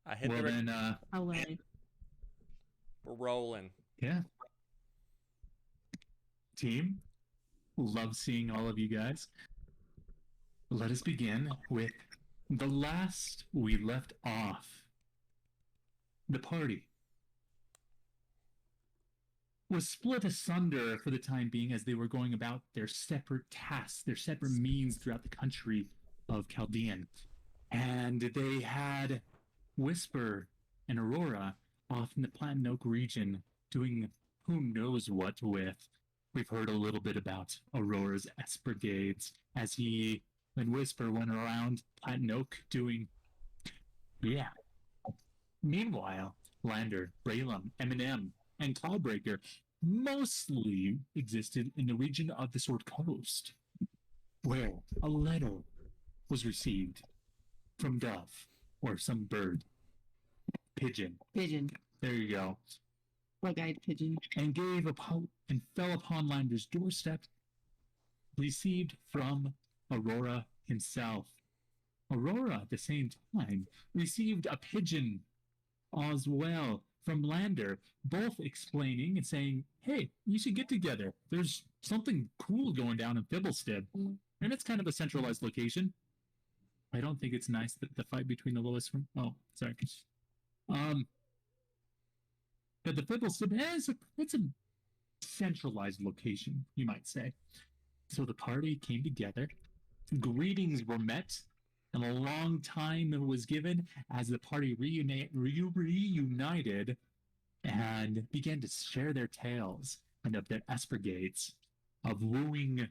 I hit Well the. then, Away. We're rolling. yeah, team, love seeing all of you guys. Let us begin with the last we left off. The party was split asunder for the time being as they were going about their separate tasks, their separate means throughout the country of Chaldean. And they had Whisper and Aurora off in the Platin Oak region doing who knows what with. We've heard a little bit about Aurora's S brigades as he and Whisper went around Platin Oak doing, yeah. Meanwhile, Lander, Braylum, Eminem, and Cloudbreaker mostly existed in the region of the Sword Coast, where a letter was received from Dove, or some bird. Pigeon. Pigeon. There you go. Bug-eyed pigeon. And and fell upon Lander's doorstep, received from Aurora himself. Aurora, at the same time, received a pigeon as well from Lander, both explaining and saying, hey, you should get together. There's something cool going down in Fibblestib. And it's kind of a centralized location. I don't think it's nice that the fight between the lowest... Oh, sorry. But the Fibblestib it's a centralized location, you might say. So the party came together. Greetings were met, and a long time was given as the party reunited and began to share their tales and of their esbrigades of wooing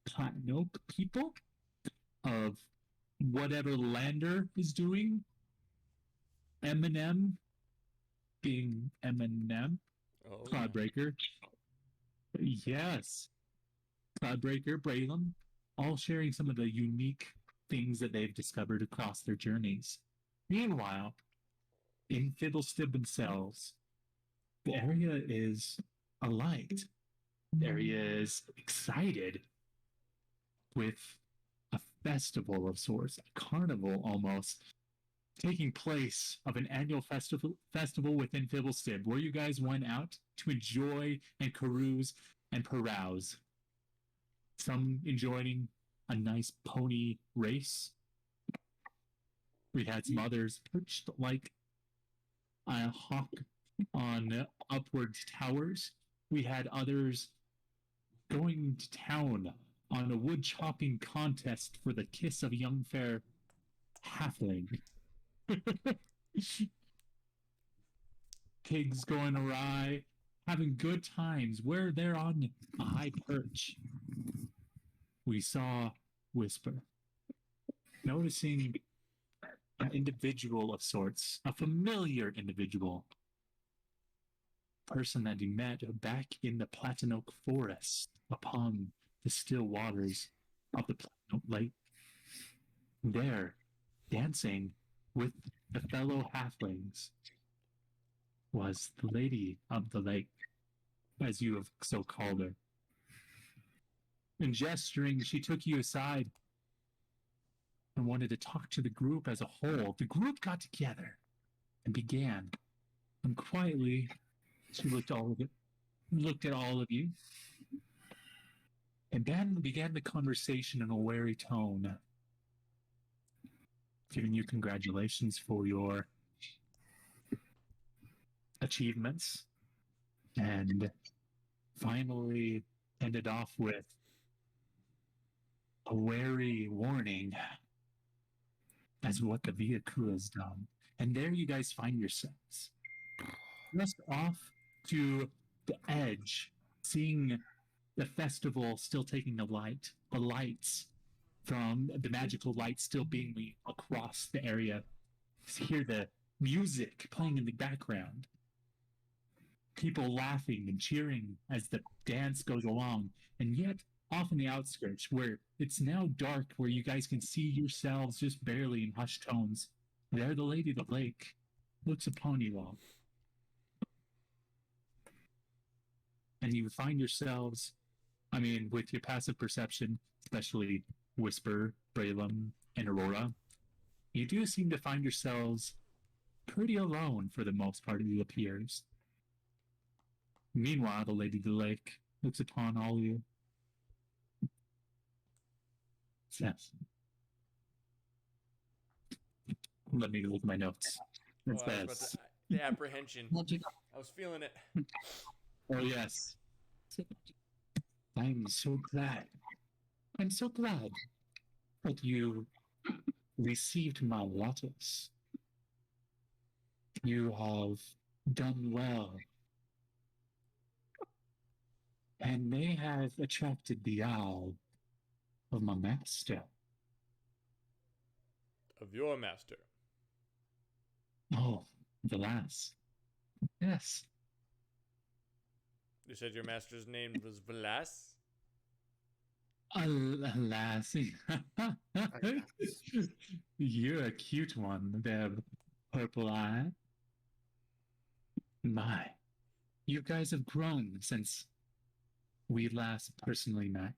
Platin Oak people, of whatever Lander is doing, Eminem being Eminem, Oh. Cloudbreaker, yes, Cloudbreaker, Braylon, all sharing some of the unique things that they've discovered across their journeys. Meanwhile, in Fibblestib themselves, the area is alight. The area is excited with a festival of sorts, a carnival almost, taking place of an annual festival within Fibblestib, where you guys went out to enjoy and carouse and carouse. Some enjoying a nice pony race. We had some others perched like a hawk on upward towers. We had others going to town on a wood chopping contest for the kiss of a young fair halfling. Pigs going awry, having good times where they're on a high perch. We saw Whisper, noticing an individual of sorts, a familiar individual, person that he met back in the Platin Oak Forest upon the still waters of the Platin Oak Lake. There, dancing with the fellow halflings, was the Lady of the Lake, as you have so called her. And gesturing, she took you aside and wanted to talk to the group as a whole. The group got together and began. And quietly, she looked at all of you, and then began the conversation in a wary tone, giving you congratulations for your achievements, and finally ended off with a wary warning as what the Via Acrua has done. And there you guys find yourselves, just off to the edge, seeing the festival still taking the lights from the magical light still being across the area. Hear the music playing in the background. People laughing and cheering as the dance goes along. And yet, off in the outskirts, where it's now dark, where you guys can see yourselves just barely in hushed tones, there the Lady of the Lake looks upon you all. And you find yourselves, with your passive perception, especially Whisper, Braylum, and Aurora, you do seem to find yourselves pretty alone for the most part, it appears. Meanwhile, the Lady of the Lake looks upon all you. Yes. Let me look at my notes. It Oh, I was about says, to- the apprehension. Logic. I was feeling it. oh yes, I'm so glad. I'm so glad that you received my letters. You have done well. And they have attracted the eye of my master. Of your master. Oh, the lass. Yes. You said your master's name was Velas? Alas. You're a cute one, there, purple eye. My, you guys have grown since we last personally met.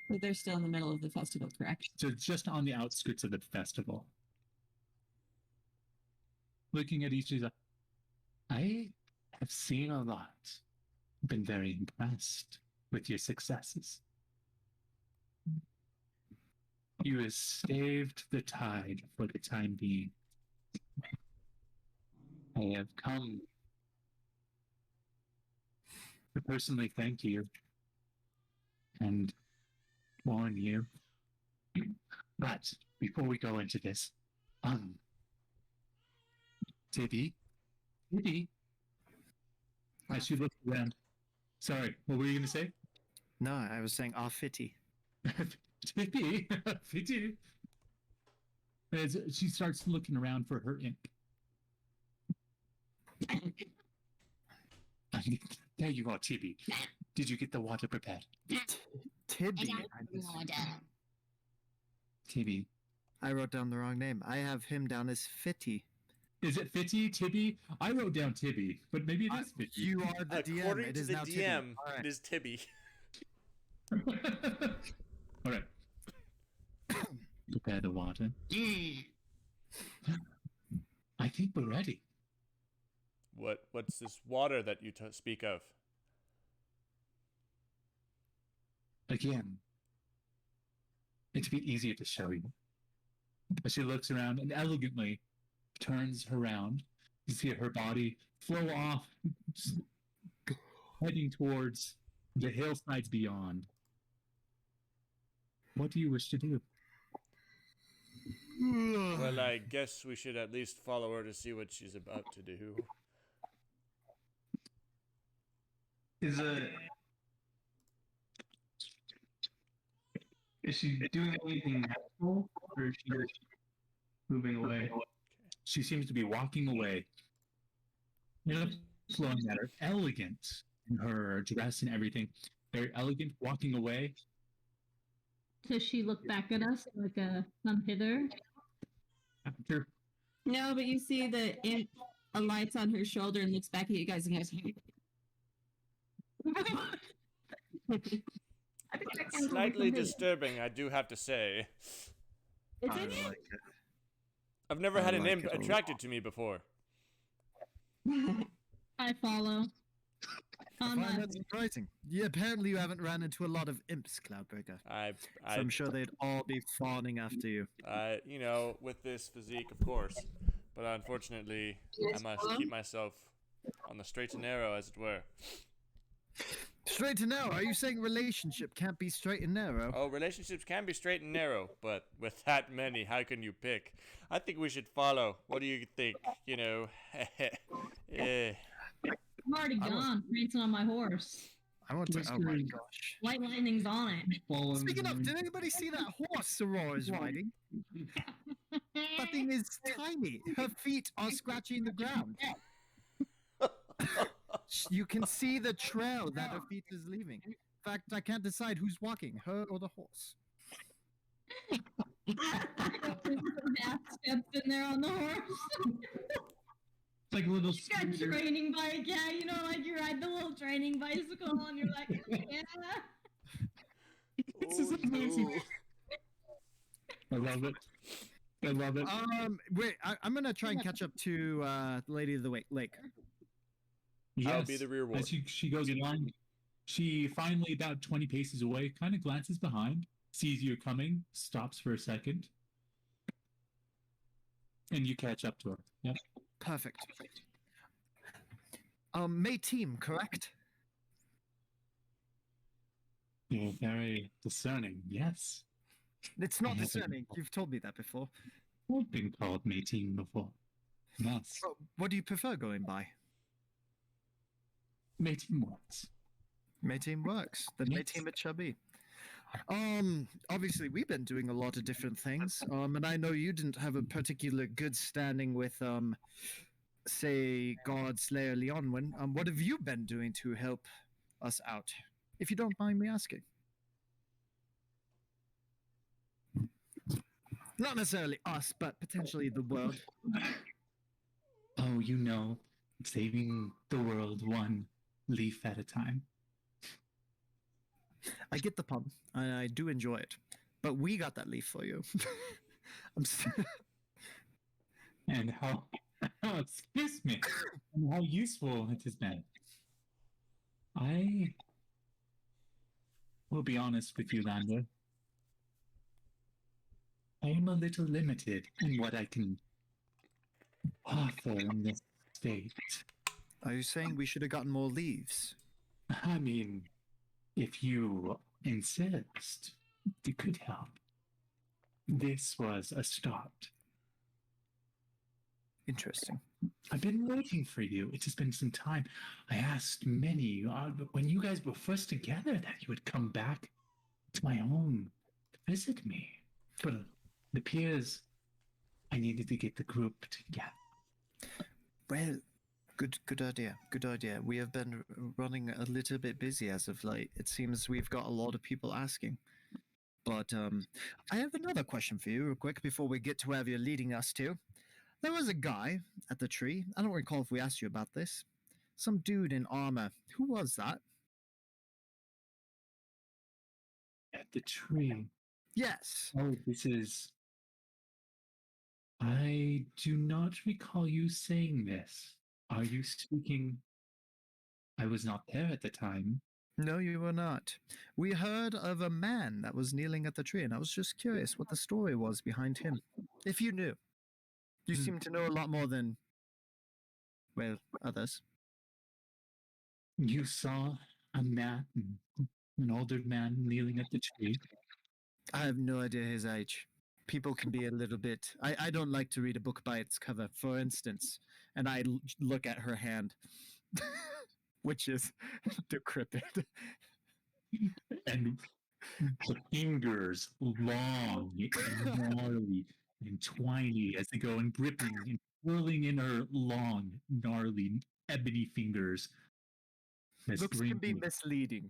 But they're still in the middle of the festival, correct? So just on the outskirts of the festival. Looking at each of these, I have seen a lot. Been very impressed with your successes. You have staved the tide for the time being. I have come to personally thank you and warn you. But before we go into this, Tibby, as you look around. Sorry, what were you going to say? No, I was saying fitty. Tibby, Tibby. As she starts looking around for her imp. There you are, Tibby. Did you get the water prepared? Tibby. Tibby. I wrote down the wrong name. I have him down as Fitty. Is it Fitty, Tibby? I wrote down Tibby, but maybe it is Fitty. You are the DM. According It to is the now DM, Tibby. All it right. is Tibby. All right. Prepare the water. I think we're ready. What's this water that you speak of? Again, it'd be easier to show you. As she looks around and elegantly turns around, you see her body flow off, heading towards the hillsides beyond. What do you wish to do? Well, I guess we should at least follow her to see what she's about to do. Is she doing anything helpful, or is she just moving away? She seems to be walking away. You know, flowing at her, elegant in her dress and everything. Very elegant, walking away. Does she look back at us like a come hither? After No, but you see the imp alights on her shoulder and looks back at you guys and goes, Slightly disturbing, I do have to say. Is I it? like it. I've never I had an like imp it a lot. attracted to me before. I follow. I On find my that surprising. Yeah, apparently you haven't ran into a lot of imps, Cloudbreaker. I, So I'm sure they'd all be fawning after you. you know, with this physique, of course. But unfortunately, I must keep myself on the straight and narrow, as it were. Straight and narrow? Are you saying relationship can't be straight and narrow? Oh, relationships can be straight and narrow, but with that many, how can you pick? I think we should follow. What do you think? You know, I'm already gone, prancing on my horse. I want to. Oh my gosh. White lightning's on it. Following Speaking of, her. did anybody see that horse Aurora is riding? That thing is tiny. Her feet are scratching the ground. You can see the trail that her feet is leaving. In fact, I can't decide who's walking, her or the horse. Half steps in there on the horse. It's like a little She's got scooter. training bike, yeah, you know, like you ride the little riding bicycle, and you're like, yeah. This is amazing. I love it. I love it. Wait, I'm gonna try and catch up to Lady of the Lake. I'll be the reward. As she goes in line, she finally, about 20 paces away, kind of glances behind, sees you coming, stops for a second, and you catch up to her. Yep. Perfect. May team, correct? You're very discerning, yes. It's not I haven't- discerning. You've told me that before. I've been called Mateem before. Yes. Oh, what do you prefer going by? Mateem works. May team works. Then May Yes. team it shall be. Obviously we've been doing a lot of different things. And I know you didn't have a particular good standing with say God Slayer Leonwyn. What have you been doing to help us out? If you don't mind me asking. Not necessarily us, but potentially the world. Oh, you know, saving the world one leaf at a time. I get the pun, and I do enjoy it. But we got that leaf for you. And how excuse me, and how useful it has been. I will be honest with you, Lander. I am a little limited in what I can offer in this state. Are you saying we should have gotten more leaves? I mean, if you insist, it could help. This was a start. Interesting. I've been waiting for you. It has been some time. I asked many, when you guys were first together, that you would come back to my home to visit me. But it appears I needed to get the group together. Well, good idea. Good idea. We have been running a little bit busy as of late. It seems we've got a lot of people asking. But I have another question for you real quick before we get to wherever you're leading us to. There was a guy at the tree. I don't recall if we asked you about this. Some dude in armor. Who was that? At the tree. Yes. Oh, this is... I do not recall you saying this. Are you speaking... I was not there at the time. No, you were not. We heard of a man that was kneeling at the tree, and I was just curious what the story was behind him. If you knew. You seem to know a lot more than, well, others. You saw a man, an older man kneeling at the tree. I have no idea his age. People can be a little bit... I don't like to read a book by its cover, for instance, and I look at her hand, which is decrepit. And the fingers long and gnarly and twiny as they go and gripping and whirling in her long, gnarly, ebony fingers. Miss Looks can be Greenwood. misleading.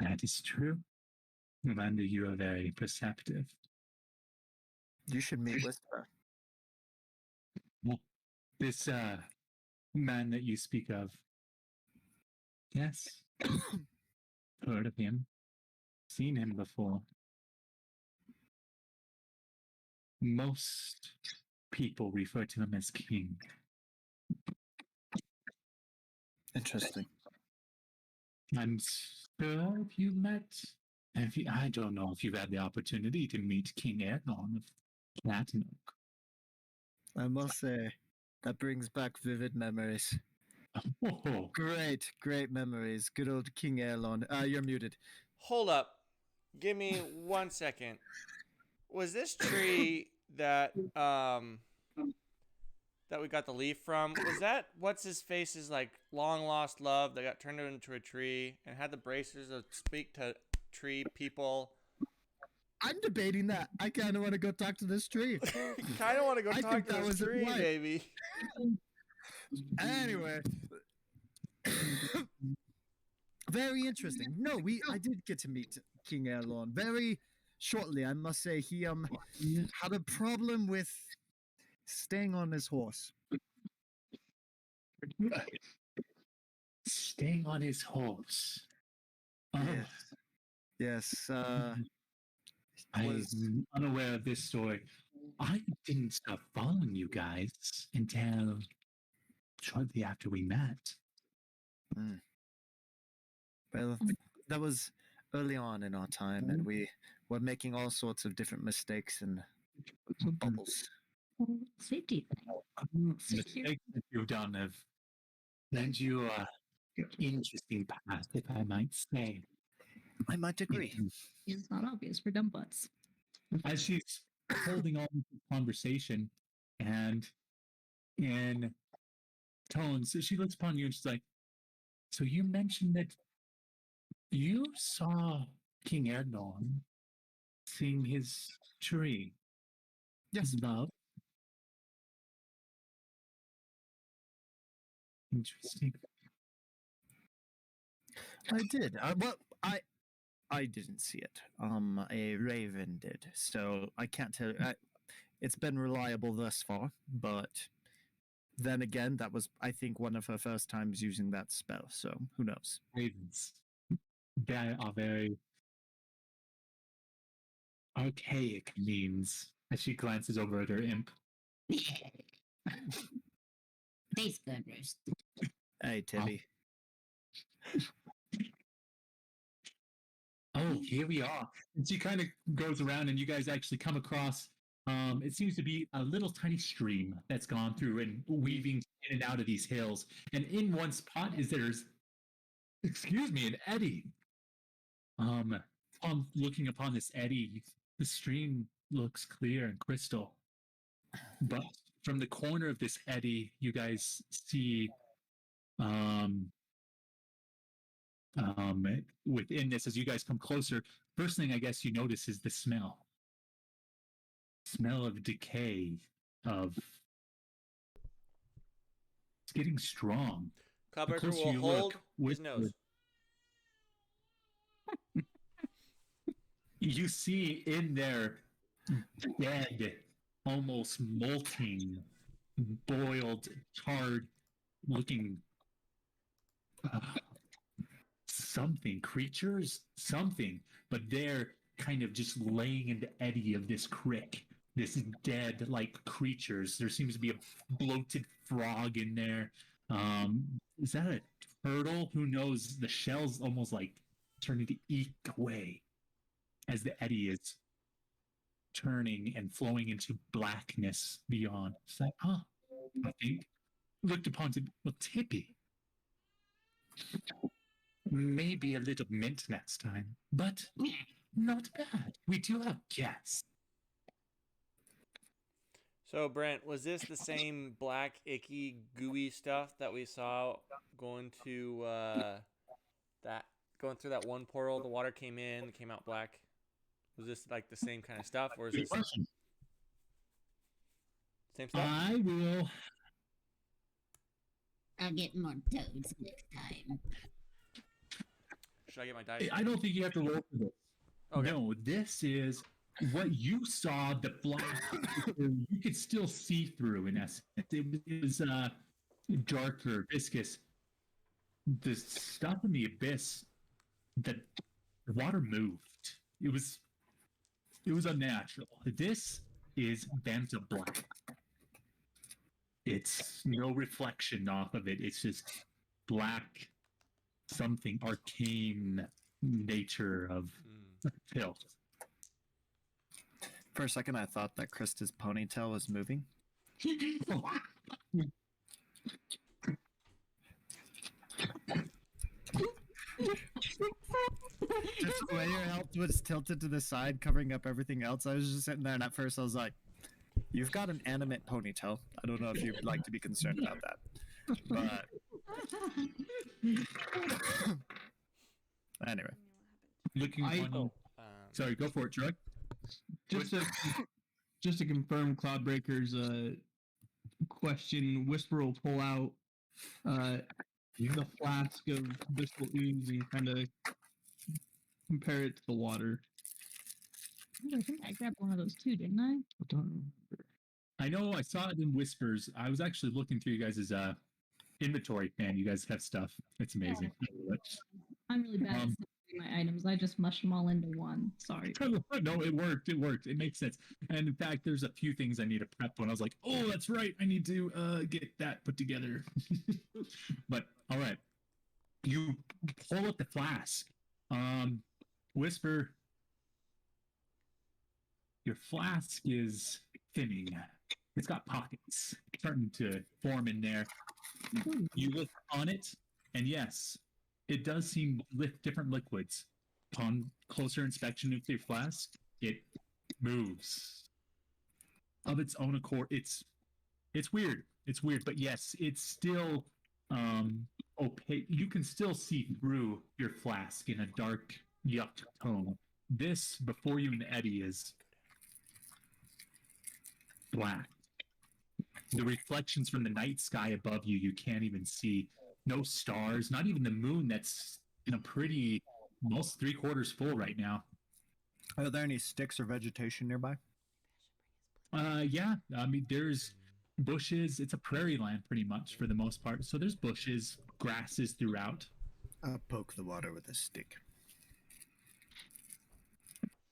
That is true. Amanda, you are very perceptive. You should meet Whisper. This man that you speak of. Yes. Heard of him. Seen him before. Most people refer to him as King. Interesting. I'm sure if you met, I don't know if you've had the opportunity to meet King Erlon of Platinum. I must say, that brings back vivid memories. Oh, Great memories. Good old King Erlon. You're muted. Hold up. Give me 1 second. Was this tree that that we got the leaf from? Was that what's his face's like long lost love that got turned into a tree and had the bracers that speak to tree people? I'm debating that. I kind of want to go talk to this tree. Kind of want to go I talk think to that this was it, tree, right? baby. Anyway. Very interesting. No, I did get to meet King Erlon very shortly. I must say he had a problem with staying on his horse. Staying on his horse. Yes. Yes. I'm unaware of this story. I didn't stop following you guys until shortly after we met. Well, that was early on in our time, and we were making all sorts of different mistakes and bubbles. Safety thing. Mistakes that you've done have led you interesting path, if I might say. I might agree. It's not obvious for dumb butts. As she's holding on to the conversation and in tones, she looks upon you and she's like, so you mentioned that you saw King Erdon sing his tree. Yes. His love. Interesting. I did. I didn't see it. A raven did. So I can't tell. It's been reliable thus far, but then again, that was, I think, one of her first times using that spell. So who knows? Ravens. They are very archaic means. As she glances over at her imp. Tastes good, Roost. Hey, Tibby. Oh, here we are. And she kind of goes around, and you guys actually come across. It seems to be a little tiny stream that's gone through and weaving in and out of these hills. And in one spot there's, an eddy. On looking upon this eddy, the stream looks clear and crystal. But from the corner of this eddy, you guys see within this, as you guys come closer, first thing I guess you notice is the smell of decay, of it's getting strong. Cloudbreaker will hold his nose. You see in there dead, almost molting, boiled, charred looking creatures, but they're kind of just laying in the eddy of this crick. This dead, like, creatures. There seems to be a bloated frog in there. Is that a turtle? Who knows? The shell's almost like turning to eke away as the eddy is turning and flowing into blackness beyond. It's like, I think, looked upon to, well, Tippy. Maybe a little mint next time, but not bad. We do have guests. So, Brent, was this the same black, icky, gooey stuff that we saw going through that one portal? The water came in, came out black. Was this like the same kind of stuff, or is this same stuff? I'll get more toads next time. Should I get my dice? I don't think you have to roll for this. Okay. No, this is what you saw. The black you could still see through. In essence, it was darker, viscous. The stuff in the abyss, the water moved. It was unnatural. This is Banta black. It's no reflection off of it. It's just black, something arcane nature of filth. For a second, I thought that Krista's ponytail was moving. Just the way your health was tilted to the side, covering up everything else. I was just sitting there, and at first I was like, "You've got an animate ponytail. I don't know if you'd like to be concerned about that." But anyway, Looking on. Sorry, go for it, Drug. Just to confirm Cloudbreaker's question, Whisper will pull out the flask of Blissful Ooze and kind of compare it to the water. I think I grabbed one of those too, didn't I? I don't remember. I know I saw it in Whispers. I was actually looking through you guys' inventory. Man, you guys have stuff. It's amazing. I'm really bad at Um, separating my items. I just mush them all into one. Sorry. No, it worked. It worked. It makes sense. And in fact, there's a few things I need to prep when I was like, oh, that's right. I need to get that put together. But all right. You pull up the flask. Whisper, your flask is thinning. It's got pockets starting to form in there. You look on it, and yes, it does seem with different liquids. Upon closer inspection of your flask, it moves of its own accord. It's weird. It's weird, but yes, it's still opaque. You can still see through your flask in a dark yuck tone. This, before you and Eddie, is black. The reflections from the night sky above you, you can't even see. No stars, not even the moon that's in a pretty, almost 3/4 full right now. Are there any sticks or vegetation nearby? Yeah. I mean, there's bushes. It's a prairie land pretty much for the most part. So there's bushes, grasses throughout. I'll poke the water with a stick.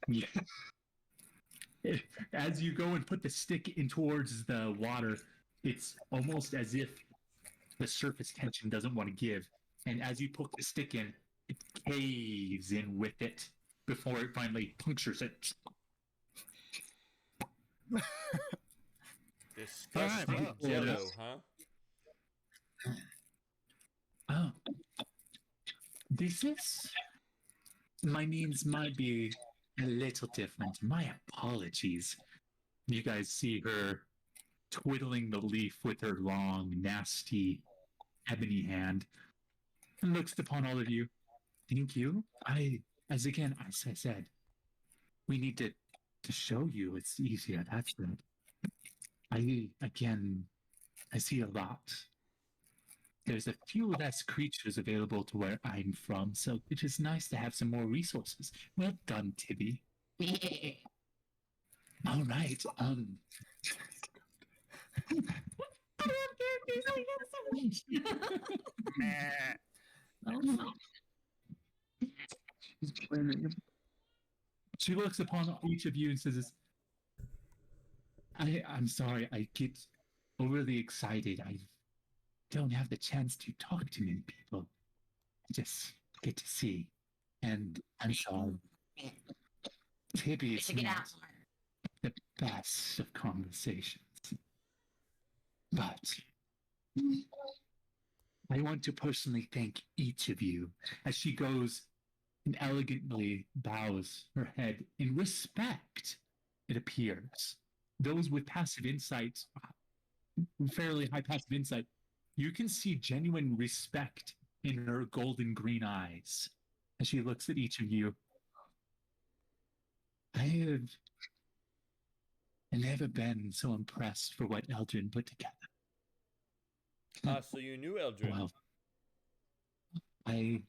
Yeah. As you go and put the stick in towards the water, it's almost as if the surface tension doesn't want to give. And as you poke the stick in, it caves in with it before it finally punctures it. Disgusting All right, jello, well, huh? Oh. This is... My names might be a little different. My apologies. You guys see her twiddling the leaf with her long, nasty, ebony hand and looks upon all of you. Thank you. As I said, we need to show you it's easier. That's good. I see a lot. There's a few less creatures available to where I'm from, so it is nice to have some more resources. Well done, Tibby. All right. She looks upon each of you and says, I'm sorry, I get overly excited. I don't have the chance to talk to many people. I just get to see. And I'm sorry. Tibby is not the best of conversations. But I want to personally thank each of you as she goes and elegantly bows her head in respect, it appears. Those with passive insight, fairly high passive insight, you can see genuine respect in her golden green eyes as she looks at each of you. I have never been so impressed for what Eldrin put together. So you knew Eldrin. Well, I've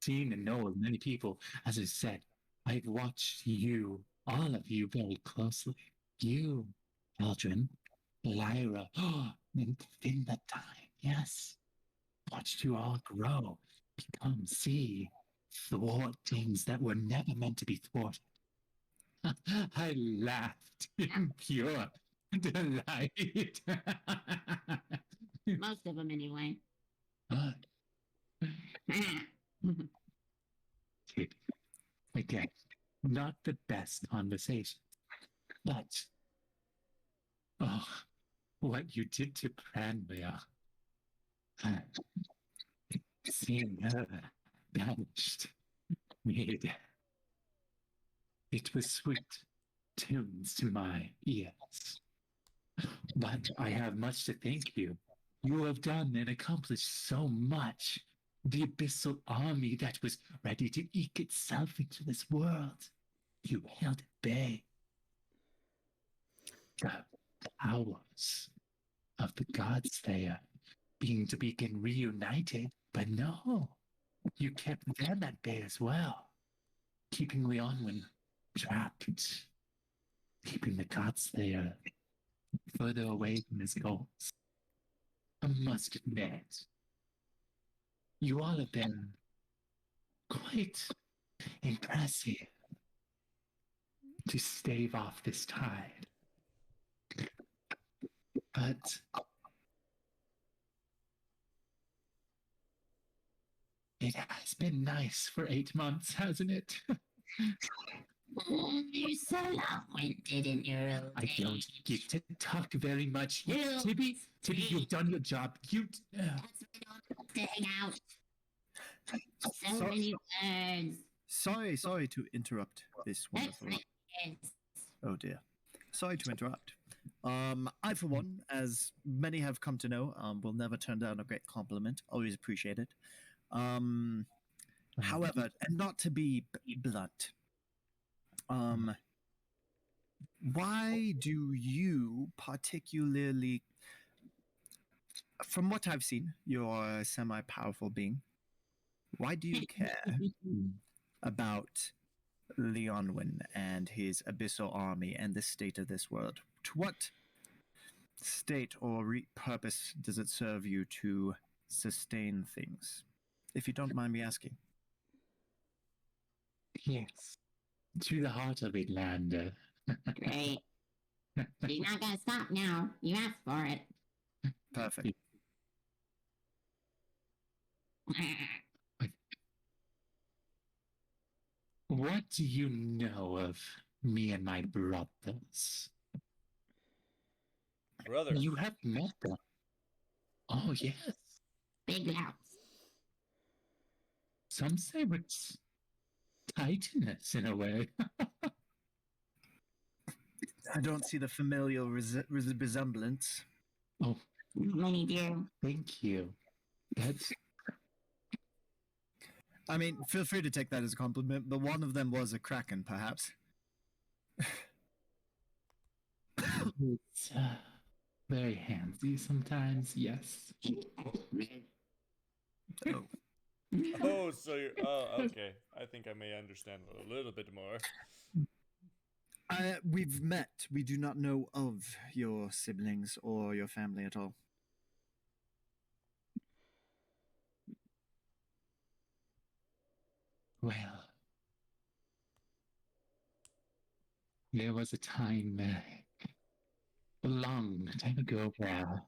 seen and know of many people. As I said, I've watched you, all of you, very closely. You, Eldrin, Lyra, and in that time, yes. Watched you all grow, become, see, thwart things that were never meant to be thwarted. I laughed in pure delight. Most of them, anyway. Again, not the best conversation, but what you did to Cranmere, seeing her banished, made it was sweet tunes to my ears. But I have much to thank you. You have done and accomplished so much. The abyssal army that was ready to eke itself into this world, you held at bay. The powers of the gods there being to begin reunited, but no, you kept them at bay as well, keeping Leonwyn trapped, keeping the gods there further away from his goals. I must admit, You all have been quite impressive to stave off this tide. But it has been nice for 8 months, hasn't it? You're so long-winded in your old I don't age. get to talk very much. You- Tibby, you've done your job. That's why I don't have to hang out. So So- many words. Sorry to interrupt this That's wonderful. my kids. Oh dear. Sorry to interrupt. I, for one, as many have come to know, will never turn down a great compliment. Always appreciate it. However, and not to be blunt, why do you particularly, from what I've seen, you're a semi-powerful being. Why do you care about Leonwyn and his abyssal army and the state of this world? To what state or purpose does it serve you to sustain things? If you don't mind me asking. Yes. To the heart of it, Lander. Great. You're not gonna stop now. You asked for it. Perfect. What do you know of me and my brothers? Brother. You have met them. Oh, yes. Big mouth. Some say it's titanous in a way. I don't see the familial resemblance. Oh, Many do. thank you. That's I mean, feel free to take that as a compliment, but one of them was a kraken, perhaps. it's, very handsy sometimes, yes. Oh. Oh, so you're. Oh, okay. I think I may understand a little bit more. We've met. We do not know of your siblings or your family at all. Well, there was a time, a long time ago, where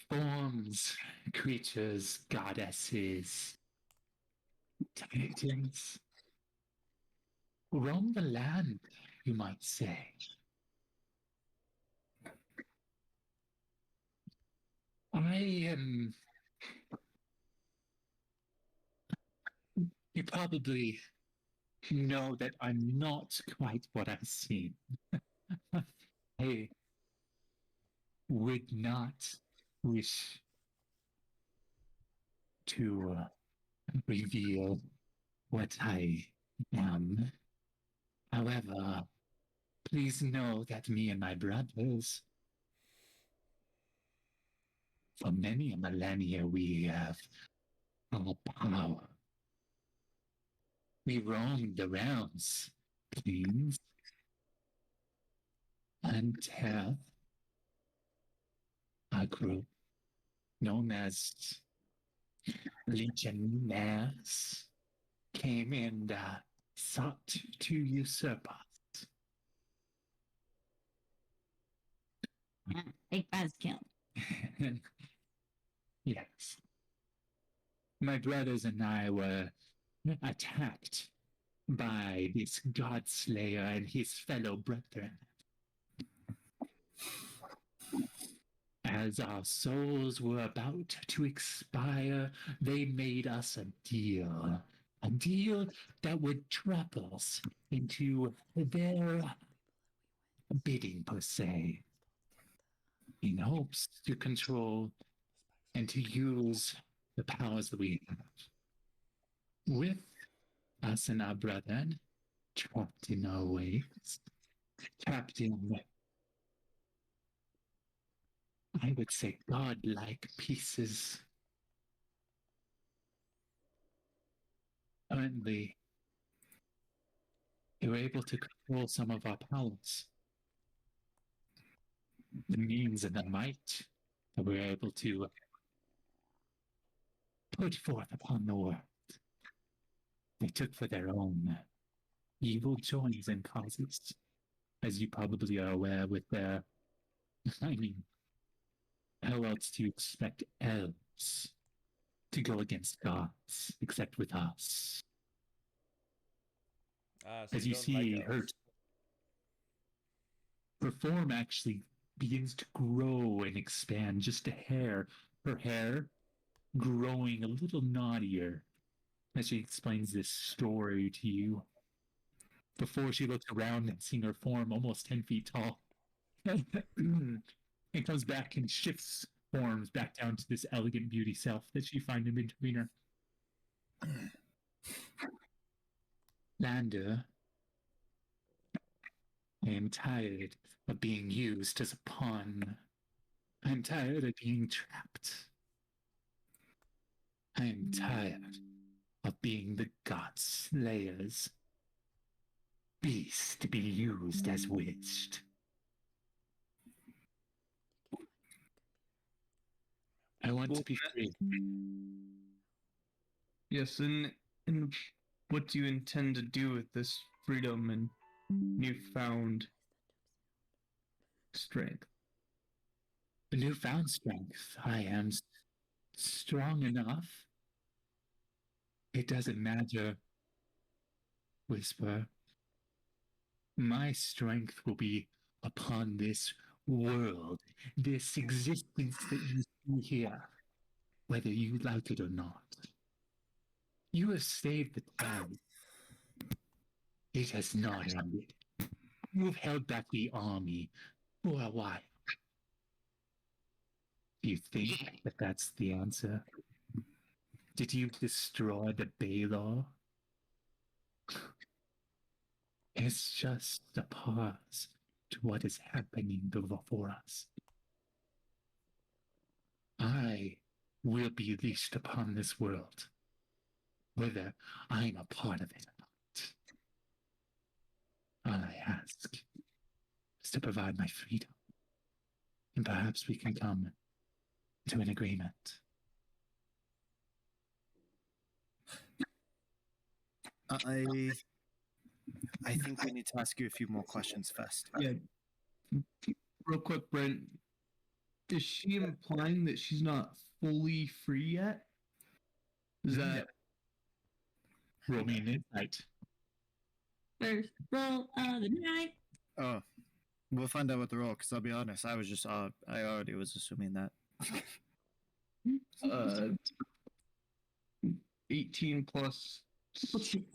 forms, creatures, goddesses, titans roam the land, you might say. I am. You probably know that I'm not quite what I seem. I would not wish to reveal what I am. However, please know that me and my brothers, for many a millennia, we have our power. We roamed the realms, plains, until a group known as Legionnaires came and sought to usurp us. Big buzzkill. Yes. My brothers and I were attacked by this God Slayer and his fellow brethren. As our souls were about to expire, they made us a deal that would trap us into their bidding, per se, in hopes to control and to use the powers that we have. With us and our brethren trapped in our ways, trapped in, I would say, godlike pieces. Currently, they were able to control some of our powers. the means and the might that we're able to put forth upon the world. They took for their own evil joins and causes, as you probably are aware with their, I mean, how else do you expect elves to go against gods except with us? So As you don't like see, elves. her form actually begins to grow and expand just a hair. Her hair growing a little naughtier as she explains this story to you. Before she looks around and seeing her form almost 10 feet tall, and comes back and shifts forms back down to this elegant beauty self that she finds in between her. Lander, I am tired of being used as a pawn. I'm tired of being trapped. I am tired of being the god slayer's beast to be used as wished. I want to be free. Yes, and what do you intend to do with this freedom and newfound strength? The newfound strength. I am strong enough. It doesn't matter, Whisper. My strength will be upon this world, this existence that you see here, whether you like it or not. You have saved the town. It has not ended. You have held back the army for a while. Do you think that that's the answer? Did you destroy the Baylor? It's just a pause to what is happening before us. I will be leashed upon this world, whether I'm a part of it or not. All I ask is to provide my freedom, and perhaps we can come to an agreement. I think we need to ask you a few more questions first. Yeah. Real quick, Brent. Is she implying that she's not fully free yet? Is that Roll me an insight. First roll of the night. Oh, we'll find out what the roll. Because I'll be honest, I already was assuming that. 18 plus? Is it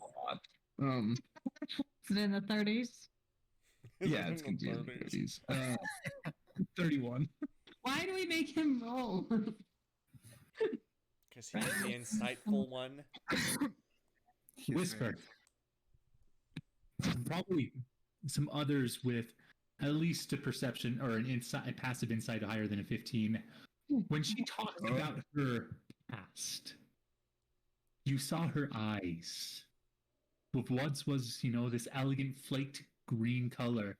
in the 30s? Yeah, it's gonna be in the 30s. 31. Why do we make him roll? Because he's the insightful one. Whisper. Probably some others with at least a perception or a passive insight higher than a 15. When she talked about her past, you saw her eyes. What once was, this elegant flaked green color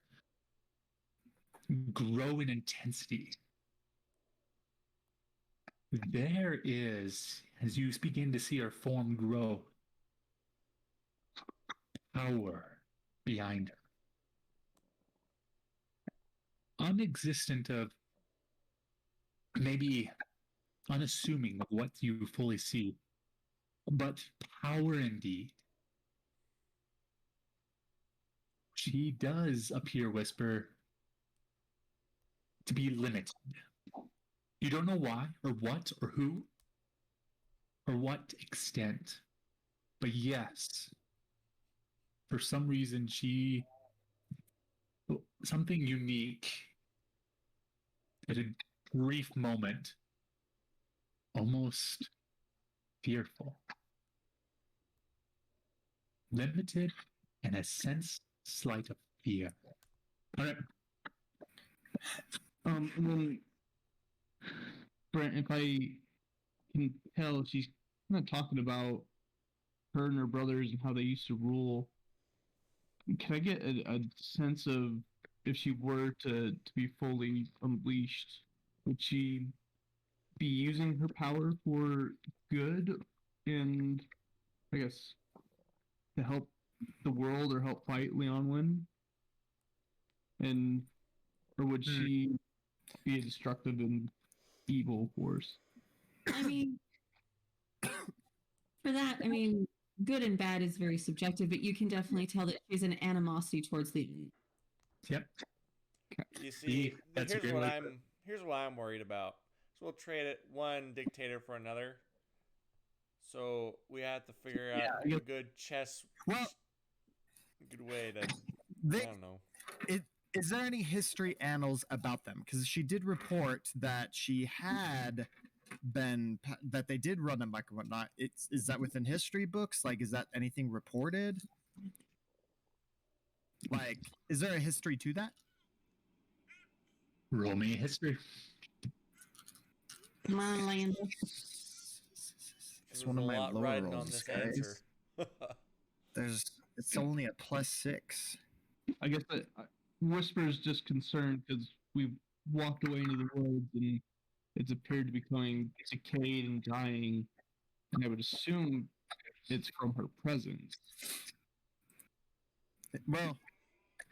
grow in intensity. There is, as you begin to see her form grow, power behind her. Unexistent of, maybe unassuming of what you fully see, but power indeed. She does appear, Whisper, to be limited. You don't know why, or what, or who, or what extent. But yes, for some reason, something unique at a brief moment, almost fearful. Limited and a sense slight of fear. All right. And then, Brent, if I can tell, she's kind of talking about her and her brothers and how they used to rule. Can I get a sense of if she were to be fully unleashed, would she be using her power for good and I guess to help the world or help fight Leon Win? And or would she be a destructive and evil force? I mean, for that, I mean, good and bad is very subjective, but you can definitely tell that she's an animosity towards the. Yep. You see, That's a here's great what way to I'm put it. here's what I'm worried about. So we'll trade it one dictator for another. So we have to figure out Yeah, a good chess, Well, good way to. I they, don't know. is there any history annals about them? Because she did report that she had that they did run them back and whatnot. Is that within history books? Like, is that anything reported? Like, is there a history to that? Roll me a history. Come on, Lando. It's There's one of a my lot lower riding rolls, on this guys. answer. It's only a +6. I guess that Whisper's just concerned because we've walked away into the woods and it's appeared to be becoming decayed and dying, and I would assume it's from her presence. Well,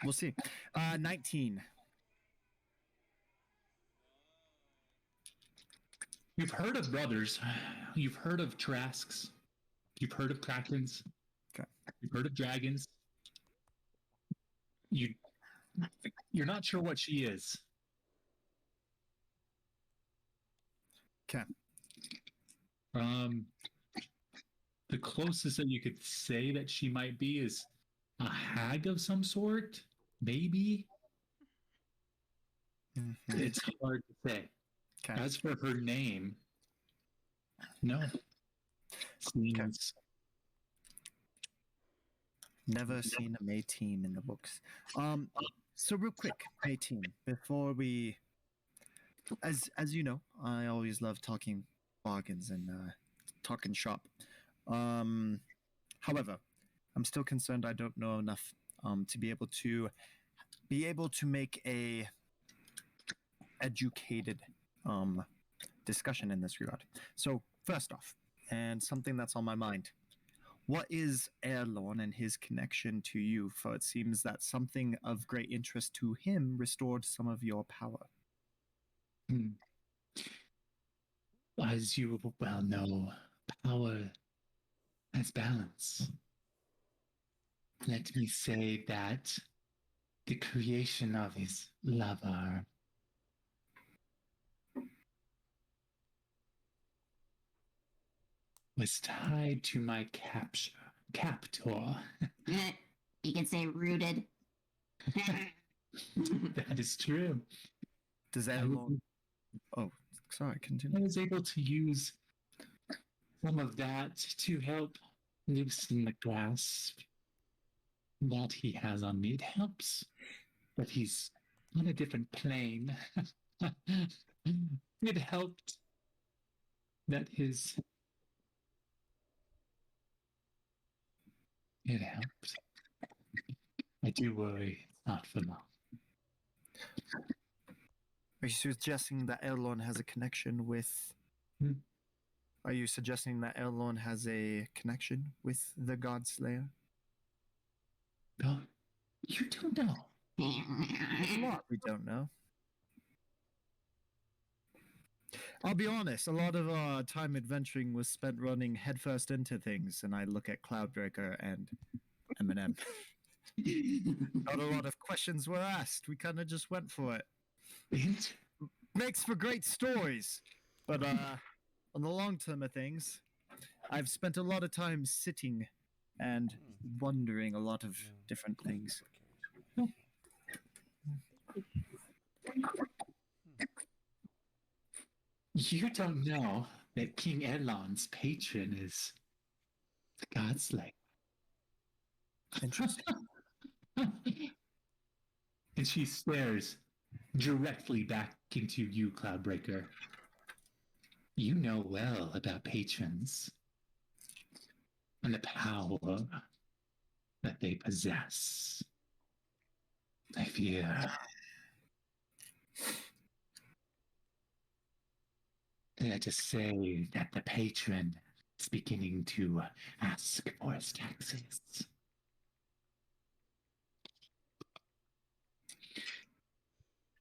we'll see. 19. You've heard of brothers. You've heard of Trasks. You've heard of Krakens. Okay. You've heard of dragons. You're not sure what she is. Okay. The closest that you could say that she might be is a hag of some sort, maybe. Mhm. It's hard to say. Okay. As for her name, no. Seems Never seen a May-team in the books. So real quick, May-team, before we, as you know, I always love talking bargains and talking shop. However, I'm still concerned I don't know enough to be able to make a educated discussion in this regard. So first off, and something that's on my mind. What is Erlorn and his connection to you? For it seems that something of great interest to him restored some of your power. as you well know, power has balance. Let me say that the creation of his lover was tied to my captor. You can say rooted. That is true. Does I Erlorn... Oh, sorry, continue. was able to use some of that to help loosen the grasp that he has on me. It helps, but he's on a different plane. It helped that his... It helped. I do worry it's not for long. Are you suggesting that Erlorn has a connection with... Are you suggesting that Erlorn has a connection with the God Slayer? No, you don't know. There's a lot we don't know. I'll be honest, a lot of our time adventuring was spent running headfirst into things, and I look at Cloudbreaker and Eminem. Not a lot of questions were asked. We kind of just went for it. Makes for great stories, but on the long term of things, I've spent a lot of time sitting and wondering a lot of different things. You don't know that King Erlon's patron is the God Slayer. Interesting. And she stares directly back into you, Cloudbreaker. You know well about patrons and the power that they possess. I fear. Let us say that the patron is beginning to ask for his taxes.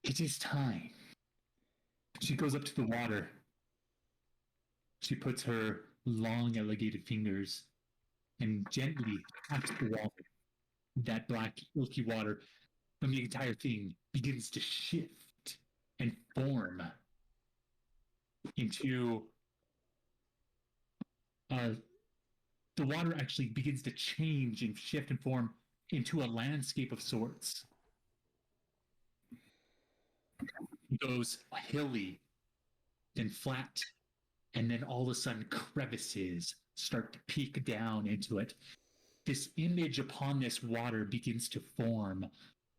It is time. She goes up to the water. She puts her long, elongated fingers and gently taps the water. That black, milky water from the entire thing begins to shift and form into the water actually begins to change and shift and form into a landscape of sorts. It goes hilly, then flat, and then all of a sudden crevices start to peek down into it. This image upon this water begins to form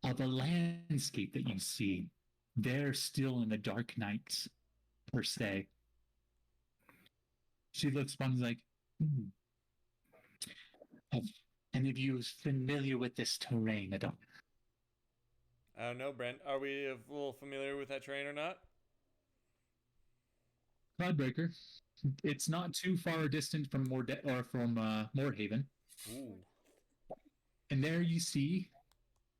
of a landscape that you see there still in the dark night, per se. She looks upon and is like, Have any of you familiar with this terrain at all? I don't know, Brent. Are we a little familiar with that terrain or not? Cloudbreaker. It's not too far distant from Moorhaven. Ooh. And there you see,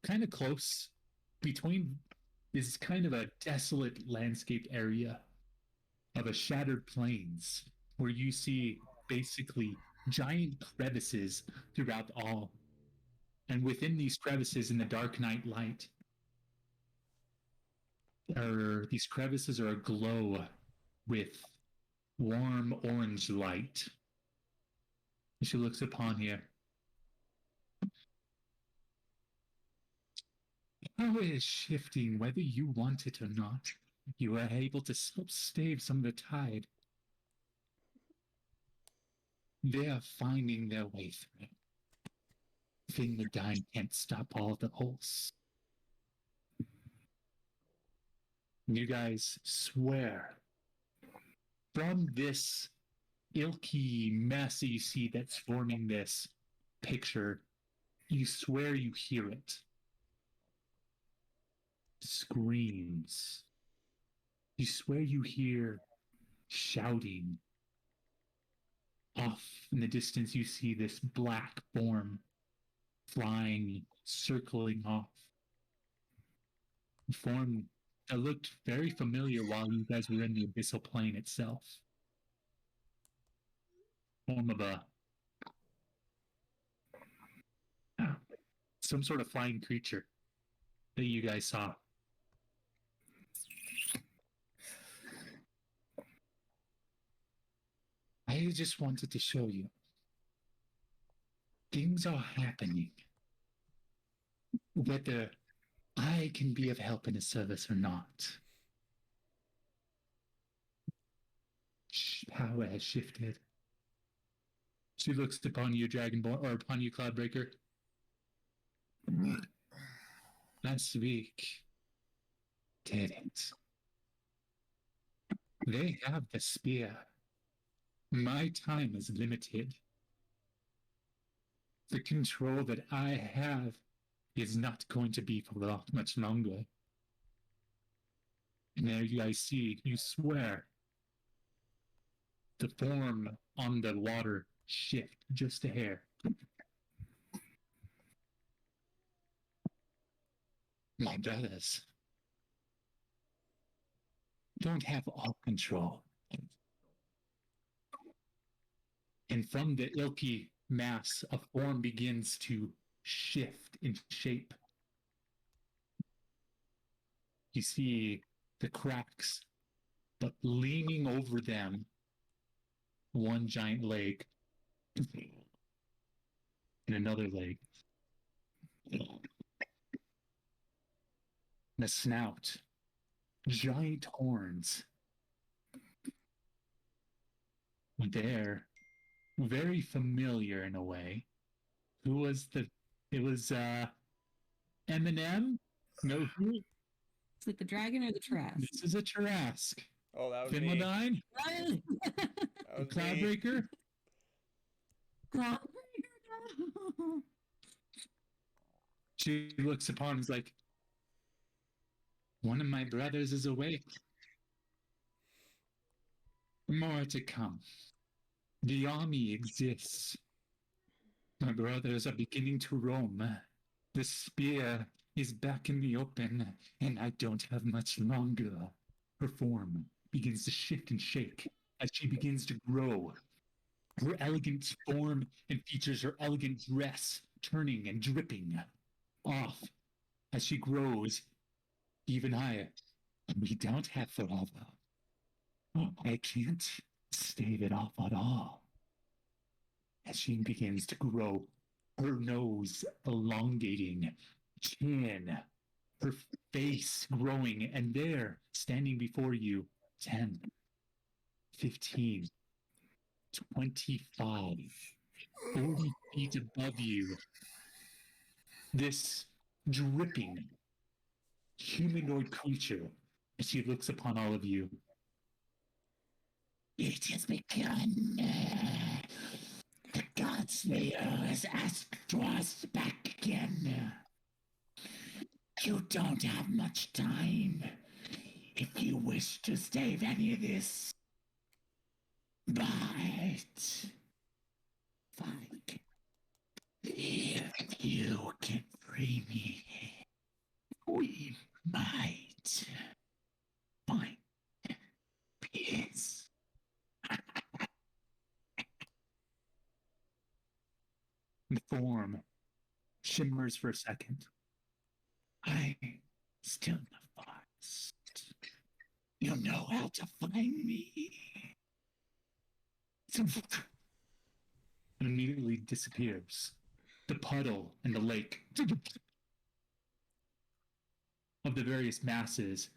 kind of close, between is kind of a desolate landscape area of a shattered plains where you see basically giant crevices throughout all. And within these crevices in the dark night light, these crevices are aglow with warm orange light. She looks upon here. Power is shifting whether you want it or not. You are able to help stave some of the tide. They are finding their way through. Fingerdyne can't stop all the holes. You guys swear from this ilky mess that you see that's forming this picture, you swear you hear it. Screams. You swear you hear shouting. Off in the distance, you see this black form flying, circling off. A form that looked very familiar while you guys were in the abyssal plane itself. Form of some sort of flying creature that you guys saw. I just wanted to show you. Things are happening. Whether I can be of help in a service or not. Power has shifted. She looks upon you, Dragonborn, or upon you, Cloudbreaker. Last week, did it. They have the spear. My time is limited. The control that I have is not going to be for much longer. And there you guys see, you swear, the form on the water shift just a hair. My brothers don't have all control. And from the ilky mass, a form begins to shift in shape. You see the cracks, but leaning over them, one giant leg and another leg. And a snout, giant horns. They're very familiar in a way. Who was it was Eminem? No, who? Is it the dragon or the Trask? This is a Trask. Oh, that was me. Finlandine? That was me. Cloudbreaker? She looks upon and is like, One of my brothers is awake. More to come. The army exists. My brothers are beginning to roam. The spear is back in the open, and I don't have much longer. Her form begins to shift and shake as she begins to grow. Her elegant form and features her elegant dress turning and dripping off as she grows even higher. And we don't have forever. I can't stave it off at all. As she begins to grow, her nose elongating, chin, her face growing, and there, standing before you, 10, 15, 25, 40 feet above you, this dripping humanoid creature, as she looks upon all of you. It has begun. The Godslayer has asked for us back again. You don't have much time if you wish to save any of this. But fine. If you can free me, we might find peace. The form shimmers for a second. I still in the forest. You know how to find me. And immediately disappears. The puddle and the lake of the various masses,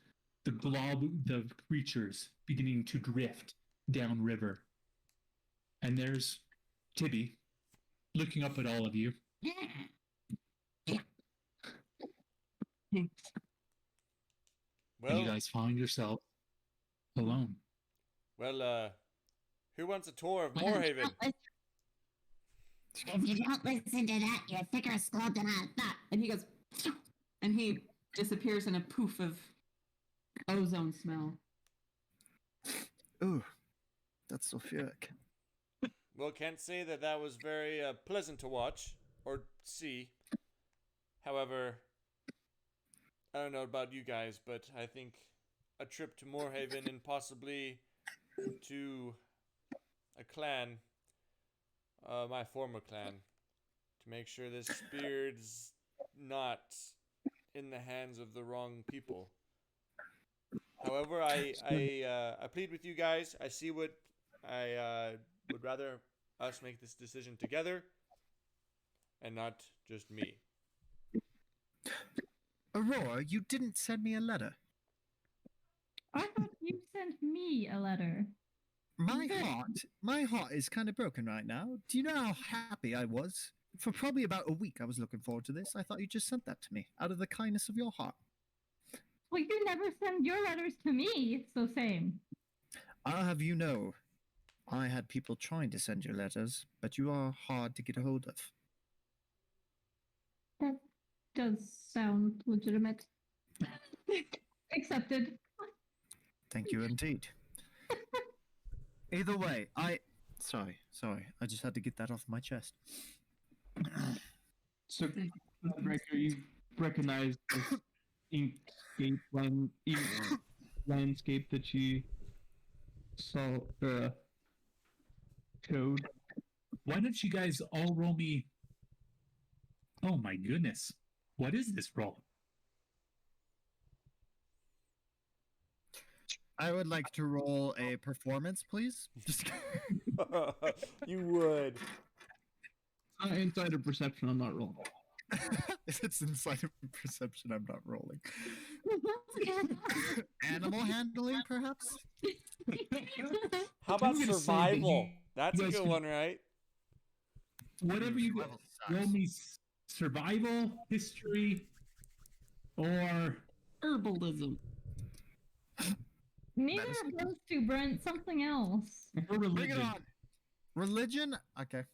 the glob, the creatures beginning to drift downriver. And there's Tibby looking up at all of you. Well, And you guys find yourself alone. well, who wants a tour of Moorhaven? If you don't listen to that, you're thicker skulled than I thought. And he goes, and he disappears in a poof of ozone smell. Ooh, that's sulfuric. Well, can't say that that was very pleasant to watch or see. However, I don't know about you guys, but I think a trip to Moorhaven and possibly to a clan, my former clan, to make sure this spear's not in the hands of the wrong people. However, I plead with you guys. I see what I would rather us make this decision together and not just me. Aurora, you didn't send me a letter. I thought you sent me a letter. My heart is kind of broken right now. Do you know how happy I was? For probably about a week I was looking forward to this. I thought you just sent that to me out of the kindness of your heart. Well, you never send your letters to me, so same. I'll have you know, I had people trying to send you letters, but you are hard to get a hold of. That does sound legitimate. Accepted. Thank you indeed. Either way, Sorry, I just had to get that off my chest. So, Breaker, you recognize this landscape that you saw showed. Why don't you guys all roll me? Oh my goodness. What is this roll? I would like to roll a performance, please. You would. Inside of perception, I'm not rolling. If it's inside of perception, I'm not rolling. Animal handling, perhaps? How about I'm gonna say that survival? you That's a guys good can- one, right? Whatever you get. Roll me survival, history, or Herbalism. Neither Medicine. of those two, Brent. Something else. or Bring it religion. on. Religion? Okay.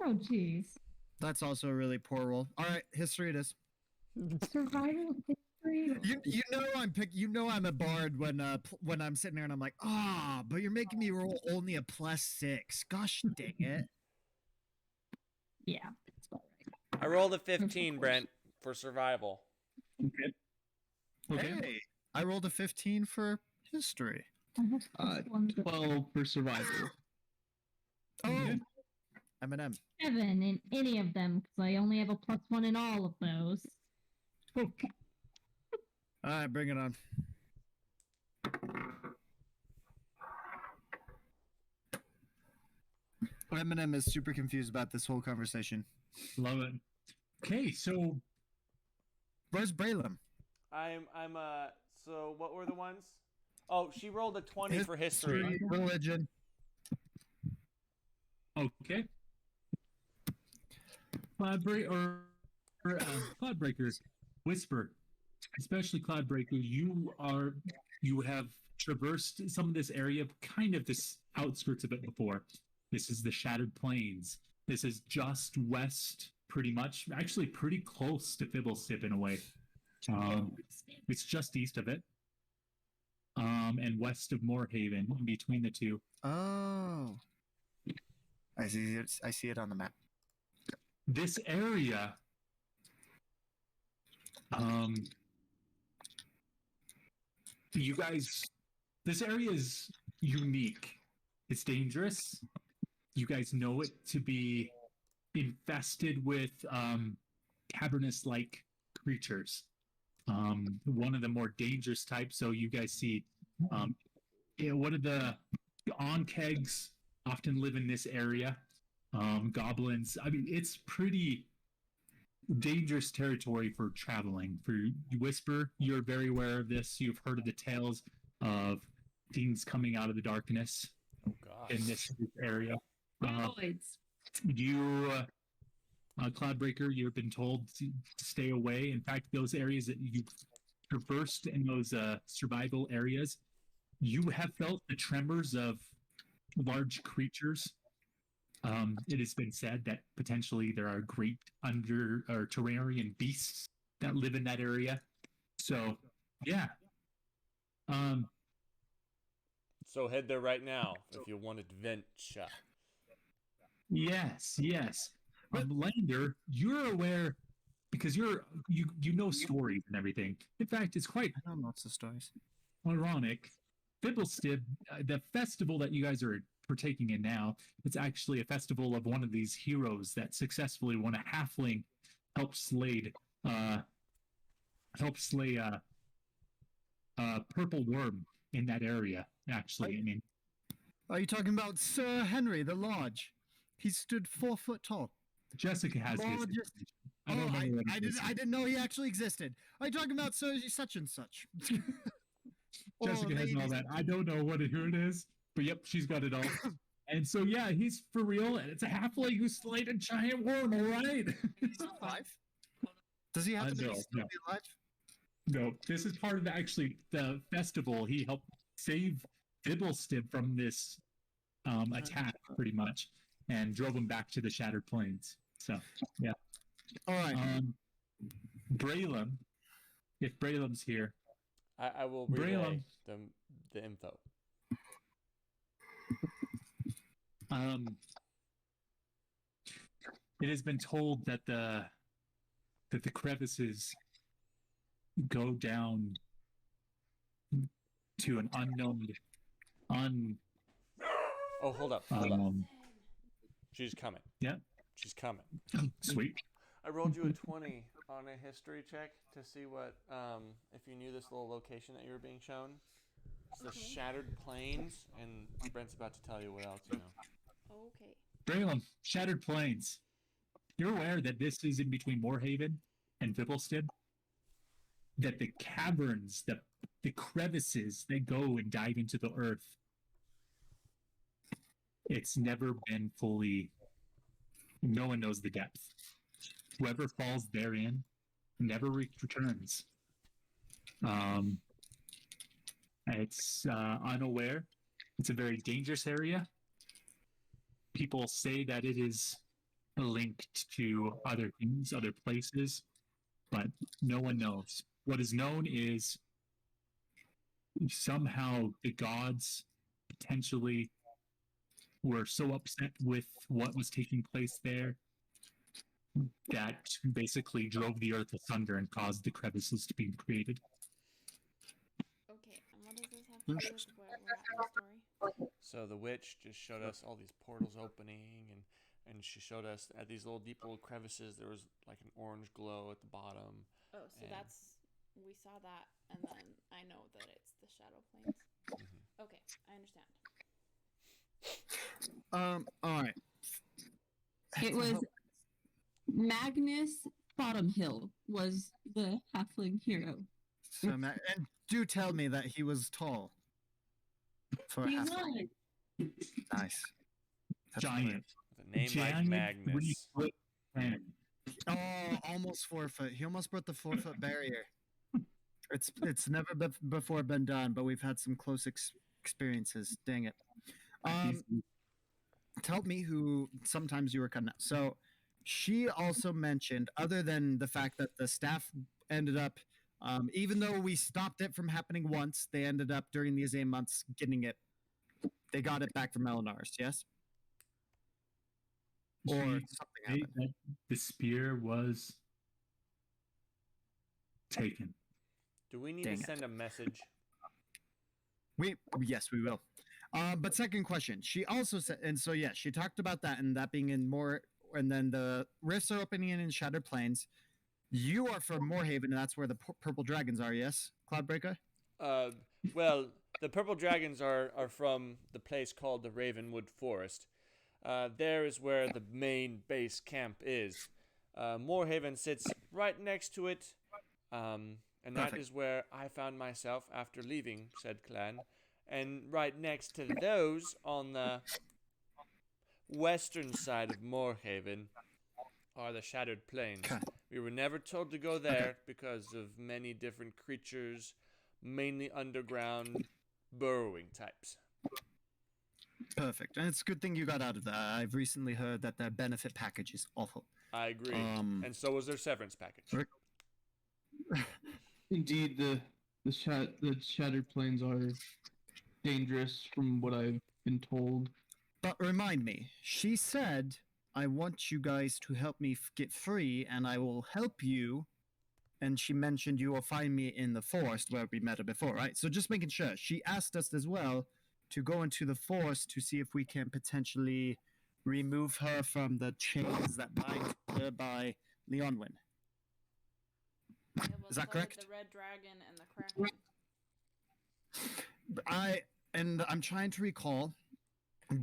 Oh, jeez. That's also a really poor roll. All right, history it is. Survival, You know I'm a bard when I'm sitting there and I'm like, but you're making me roll only a +6. Gosh dang it. Yeah, that's about right. I rolled a 15, Brent, for survival. Okay. Okay. Hey, I rolled a 15 for history. I have +1 to 12 for survival. Oh, Okay. M&M. 7 in any of them because I only have a +1 in all of those. Okay. All right, bring it on. M&M is super confused about this whole conversation. Love it. Okay, so Where's Braylon? So what were the ones? Oh, she rolled a 20 for history. Religion. okay. Cloudbreakers, Whisper, especially Cloudbreaker, you have traversed some of this area, kind of this outskirts of it before. This is the Shattered Plains. This is just west, pretty much, actually pretty close to Fibblestib in a way. It's just east of it, and west of Moorhaven, in between the two. Oh. I see it on the map. This area, this area is unique. It's dangerous. You guys know it to be infested with cavernous-like creatures. One of the more dangerous types. So you guys see, one of the onkegs often live in this area. Goblins. I mean, it's pretty dangerous territory for traveling. For Whisper, you're very aware of this. You've heard of the tales of things coming out of the darkness in this area. Cloudbreaker, you've been told to stay away. In fact, those areas that you traversed in those survival areas, you have felt the tremors of large creatures. It has been said that potentially there are great terrarian beasts that live in that area. So, yeah. So head there right now if you want adventure. Yes. Lander, you're aware because you know stories and everything. In fact, it's quite I know lots of stories. ironic. Fibblestib, the festival that you guys are partaking in now, it's actually a festival of one of these heroes that successfully, when a halfling helped slay a purple worm in that area. Actually, I mean, Are you talking about Sir Henry the Large? He stood 4 foot tall. Jessica has his. Largest- I don't remember what I didn't know he actually existed. Are you talking about Sir such and such? Jessica has all that. I don't know who it is, but yep, she's got it all. And so yeah, he's for real, and it's a halfling who slayed a giant worm. All right. Alive? Does he have to No, still no. be alive? No, this is part of the festival. He helped save Fibblestib from this attack, pretty much, and drove him back to the Shattered Plains. So yeah. All right. Braylon, if Braylem's here. I will relay Braylon. the info. It has been told that the crevices go down to an unknown. Oh, hold up. She's coming. Yeah. She's coming. Sweet. I rolled you a 20 on a history check to see what if you knew this little location that you were being shown. It's the Shattered Plains, and Brent's about to tell you what else you know. Okay. Braylon, Shattered Plains. You're aware that this is in between Moorhaven and Fibblestib? That the caverns, the crevices, they go and dive into the earth. It's never been fully... No one knows the depth. Whoever falls therein never returns. It's unaware. It's a very dangerous area. People say that it is linked to other things, other places, but no one knows. what is known is somehow the gods potentially were so upset with what was taking place there that basically drove the earth asunder and caused the crevices to be created. Okay, and what does this have to do with where we're at in the story? So the witch just showed us all these portals opening, and she showed us at these little deep little crevices there was like an orange glow at the bottom. Oh, so And- we saw that, and then I know that it's the shadow planes. Mhm. Okay, I understand. All right. It was Magnus Bottomhill was the halfling hero. So, and do tell me that he was tall. For He half. was. Nice. That's Giant. With a name like Giant Magnus. 3-foot man. Oh, almost 4 foot. He almost broke the 4 foot barrier. It's never before been done, but we've had some close experiences. Dang it. Tell me who sometimes you were cutting out. So she also mentioned, other than the fact that the staff ended up, even though we stopped it from happening once, they ended up during these 8 months getting it. They got it back from Elinar's, yes? Or She something said happened. that the spear was taken. Do we need Dang to it. send a message? Yes, we will. But second question, she also said, and so yeah, she talked about that and that being in more, and then the rifts are opening in Shattered Plains. You are from Moorhaven, and that's where the purple dragons are, yes, Cloudbreaker? Well, the purple dragons are from the place called the Ravenwood Forest. There is where the main base camp is. Moorhaven sits right next to it, and that Perfect. is where I found myself after leaving said clan. And right next to those, on the western side of Moorhaven, are the Shattered Plains. Okay. We were never told to go there because of many different creatures, mainly underground burrowing types. Perfect. And it's a good thing you got out of that. I've recently heard that their benefit package is awful. I agree. Um, And so was their severance package. Indeed, the Shattered Plains are dangerous from what I've been told. But remind me, she said, I want you guys to help me get free, and I will help you. And she mentioned you will find me in the forest where we met her before, right? So just making sure. She asked us as well to go into the forest to see if we can potentially remove her from the chains that bind her by Leonwyn. Yeah, well, Is that so did correct? The red dragon and the kraken. I'm trying to recall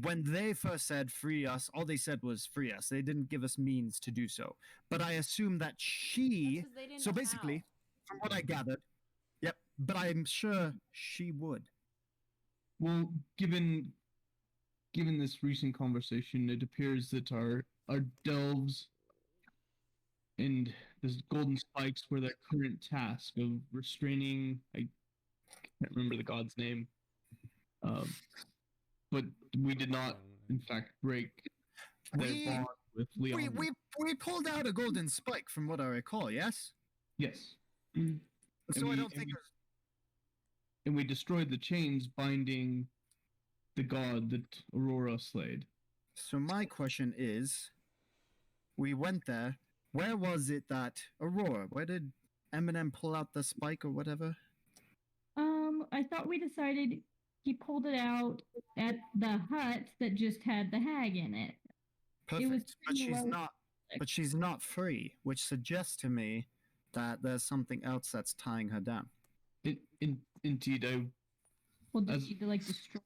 when they first said free us, all they said was free us. They didn't give us means to do so. But I assume that she, That's 'cause they didn't so know basically, from what I gathered, yep, but I'm sure she would. Well, given this recent conversation, it appears that our delves and the golden spikes were their current task of restraining. I can't remember the god's name, but we did not, in fact, break their We- bond with Leon. We pulled out a golden spike from what I recall, yes? Yes, So I we- don't and think we- it was, and we destroyed the chains binding the god that Aurora slayed. so my question is, we went there. Where was it that Aurora? Where did Eminem pull out the spike or whatever? I thought we decided he pulled it out at the hut that just had the hag in it. Perfect. was But she's pretty low. not. But she's not free, which suggests to me that there's something else that's tying her down. Indeed, Well, did As- she like destroy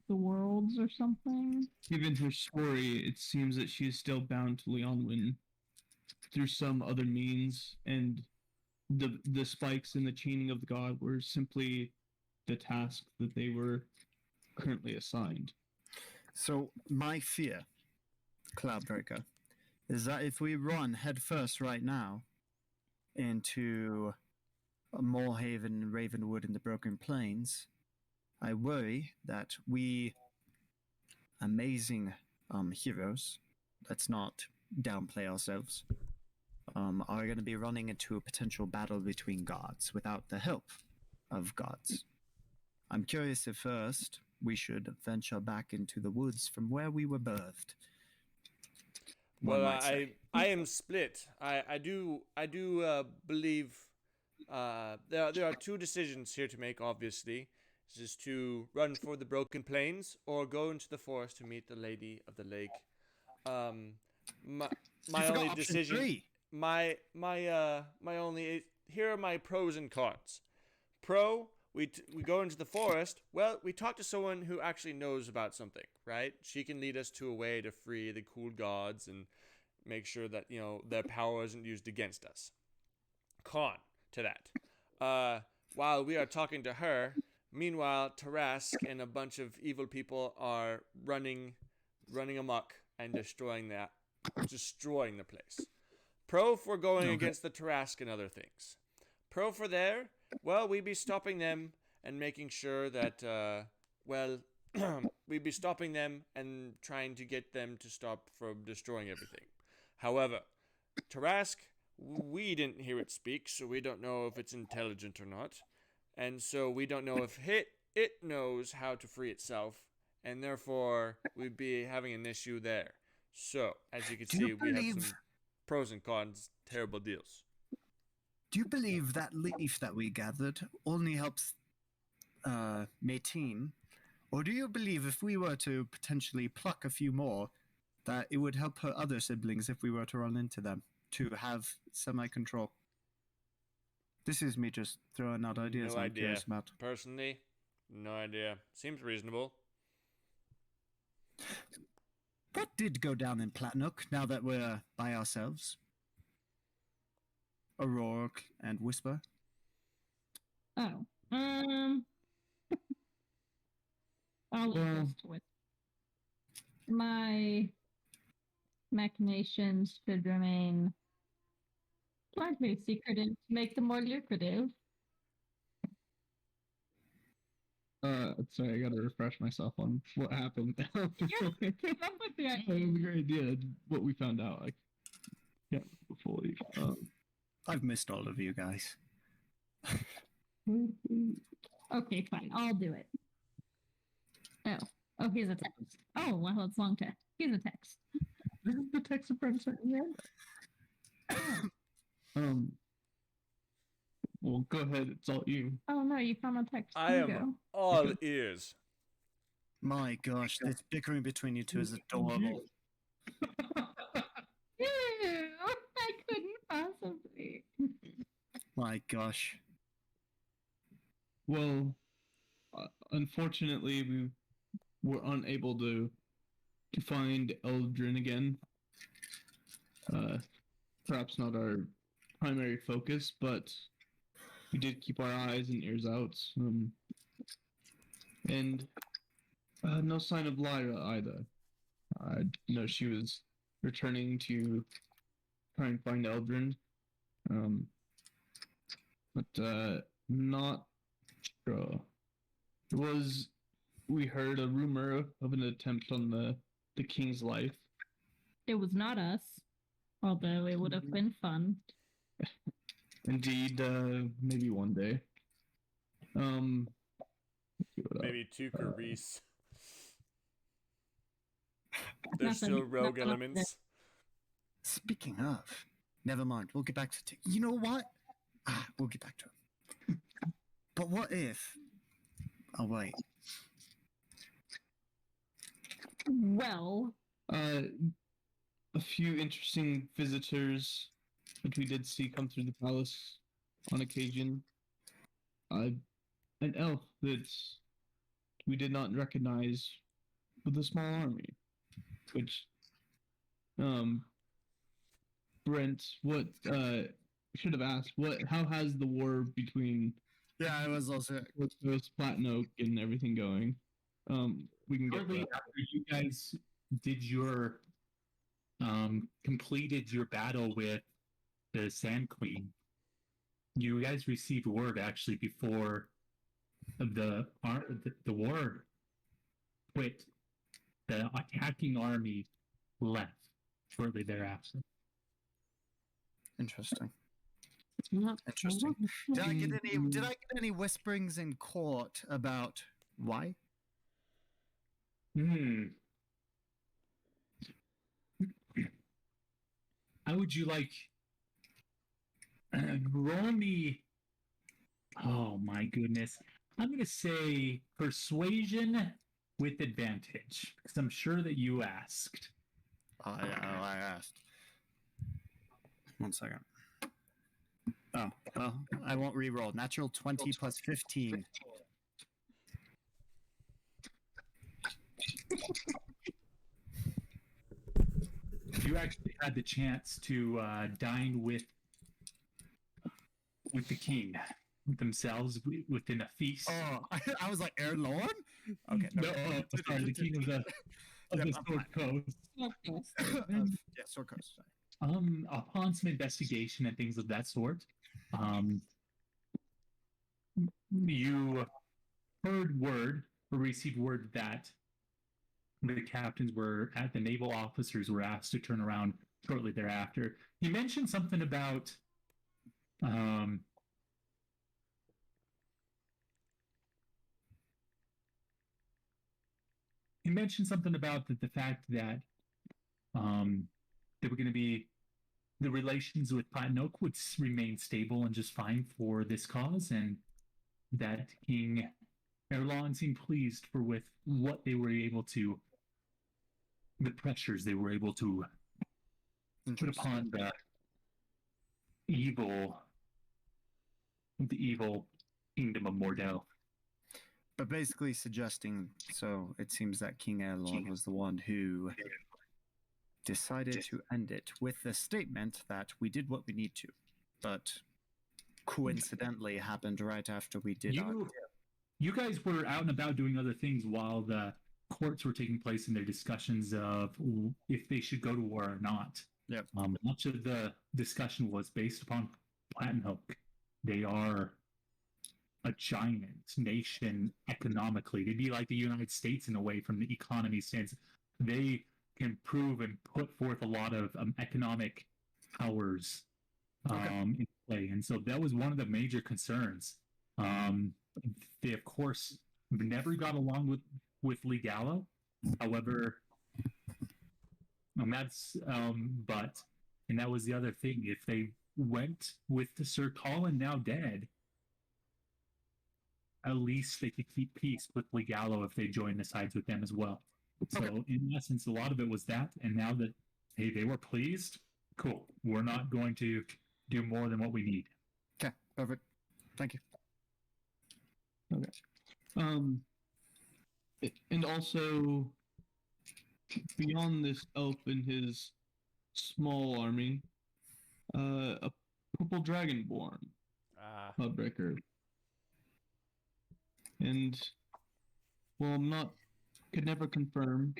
the worlds or something? given her story, it seems that she is still bound to Leonwyn through some other means, and the spikes and the chaining of the god were simply the task that they were currently assigned. So my fear, Cloudbreaker, is that if we run headfirst right now into Moorhaven, Ravenwood, and the Broken Plains, I worry that we amazing heroes, let's not downplay ourselves, are going to be running into a potential battle between gods without the help of gods. I'm curious if first we should venture back into the woods from where we were birthed. One Well, might say. I am split. I do believe there are two decisions here to make. Obviously, this is to run for the Broken Plains or go into the forest to meet the Lady of the Lake. My forgot only option decision. 3. My only. Here are my pros and cons. Pro, we go into the forest. Well, we talk to someone who actually knows about something, right? She can lead us to a way to free the cool gods and make sure that, you know, their power isn't used against us. Con to that. While we are talking to her, meanwhile, Tarask and a bunch of evil people are running amok and destroying the place. Pro for going against the Tarask and other things. Pro for there, well, we'd be stopping them and making sure that, we'd be stopping them and trying to get them to stop from destroying everything. However, Tarask, we didn't hear it speak, so we don't know if it's intelligent or not. And so we don't know if it knows how to free itself, and therefore we'd be having an issue there. So, as you can see, we have some pros and cons, terrible deals. Do you believe that leaf that we gathered only helps Mateen? Or do you believe if we were to potentially pluck a few more, that it would help her other siblings if we were to run into them, to have semi-control? This is me just throwing out ideas No I'm idea. curious about. Personally, no idea. Seems reasonable. What did go down in Platnook now that we're by ourselves? O'Rourke and Whisper? Oh. I'll adjust with my machinations should remain slightly secretive to make them more lucrative. Sorry, I gotta refresh myself on what happened. You came up with the It idea. was a great idea. What we found out, I can't fully. I've missed all of you guys. Okay, fine. I'll do it. Oh, here's a text. Oh, well, it's long text. Here's a text. This is the text of Professor Well, go ahead. It's all you. Oh no, you found a text. I Here you am all ears. My gosh, this bickering between you two is adorable. go. Ew, I couldn't possibly. My gosh. Well, unfortunately, we were unable to find Eldrin again. Perhaps not our primary focus, but we did keep our eyes and ears out. And no sign of Lyra either. I know she was returning to try and find Eldrin. But not sure. We heard a rumor of an attempt on the king's life. It was not us, although it would have been fun. Indeed, maybe one day. Maybe Tuke or Reese. There's Nothing. still rogue Nothing. elements. Speaking of, never mind. We'll get back to you know what? We'll get back to him. But what if? Oh wait. Well, A few interesting visitors that we did see come through the palace on occasion. An elf that we did not recognize with a small army. Which, Brent, what, should have asked, how has the war between Yeah, I was also. with Platnoak and everything going? We can get Shortly that. after you guys did your completed your battle with the Sand Queen, you guys received word actually before the war quit. The attacking army left shortly thereafter. Interesting. Yeah. Interesting. Did I get any whisperings in court about why? How would you like roll me? Oh my goodness! I'm gonna say persuasion with advantage because I'm sure that you asked. I asked. 1 second. Oh, well, I won't re-roll. Natural 20 plus 15. You actually had the chance to dine with the king themselves within a feast. Oh, I was like, Aaron Lorne? Okay. No, sorry, the king of the Sword Coast. Yeah, Sword Coast. Sorry. Upon some investigation and things of that sort, you heard word or received word that the captains were at the naval officers were asked to turn around shortly thereafter. He mentioned something about the fact that they were going to be the relations with Platin Oak would remain stable and just fine for this cause, and that King Erlon seemed pleased with what they were able to, the pressures they were able to put upon the evil kingdom of Mordell. But basically suggesting, so it seems that King Erlon was the one who decided to end it with the statement that we did what we need to, but coincidentally happened right after we did our deal. You guys were out and about doing other things while the courts were taking place in their discussions of if they should go to war or not. Yep. Much of the discussion was based upon Platin Oak. They are a giant nation economically. They'd be like the United States in a way from the economy stance. They can prove and put forth a lot of economic powers in play. And so that was one of the major concerns. They, of course, never got along with Legalo. However, and that was the other thing. If they went with the Sir Colin now dead, at least they could keep peace with Legalo if they joined the sides with them as well. So in essence, a lot of it was that, and now that they were pleased, cool. We're not going to do more than what we need. Okay, perfect. Thank you. Okay. And also, beyond this elf and his small army, a purple dragonborn, Bloodbreaker. And, well, could never confirm.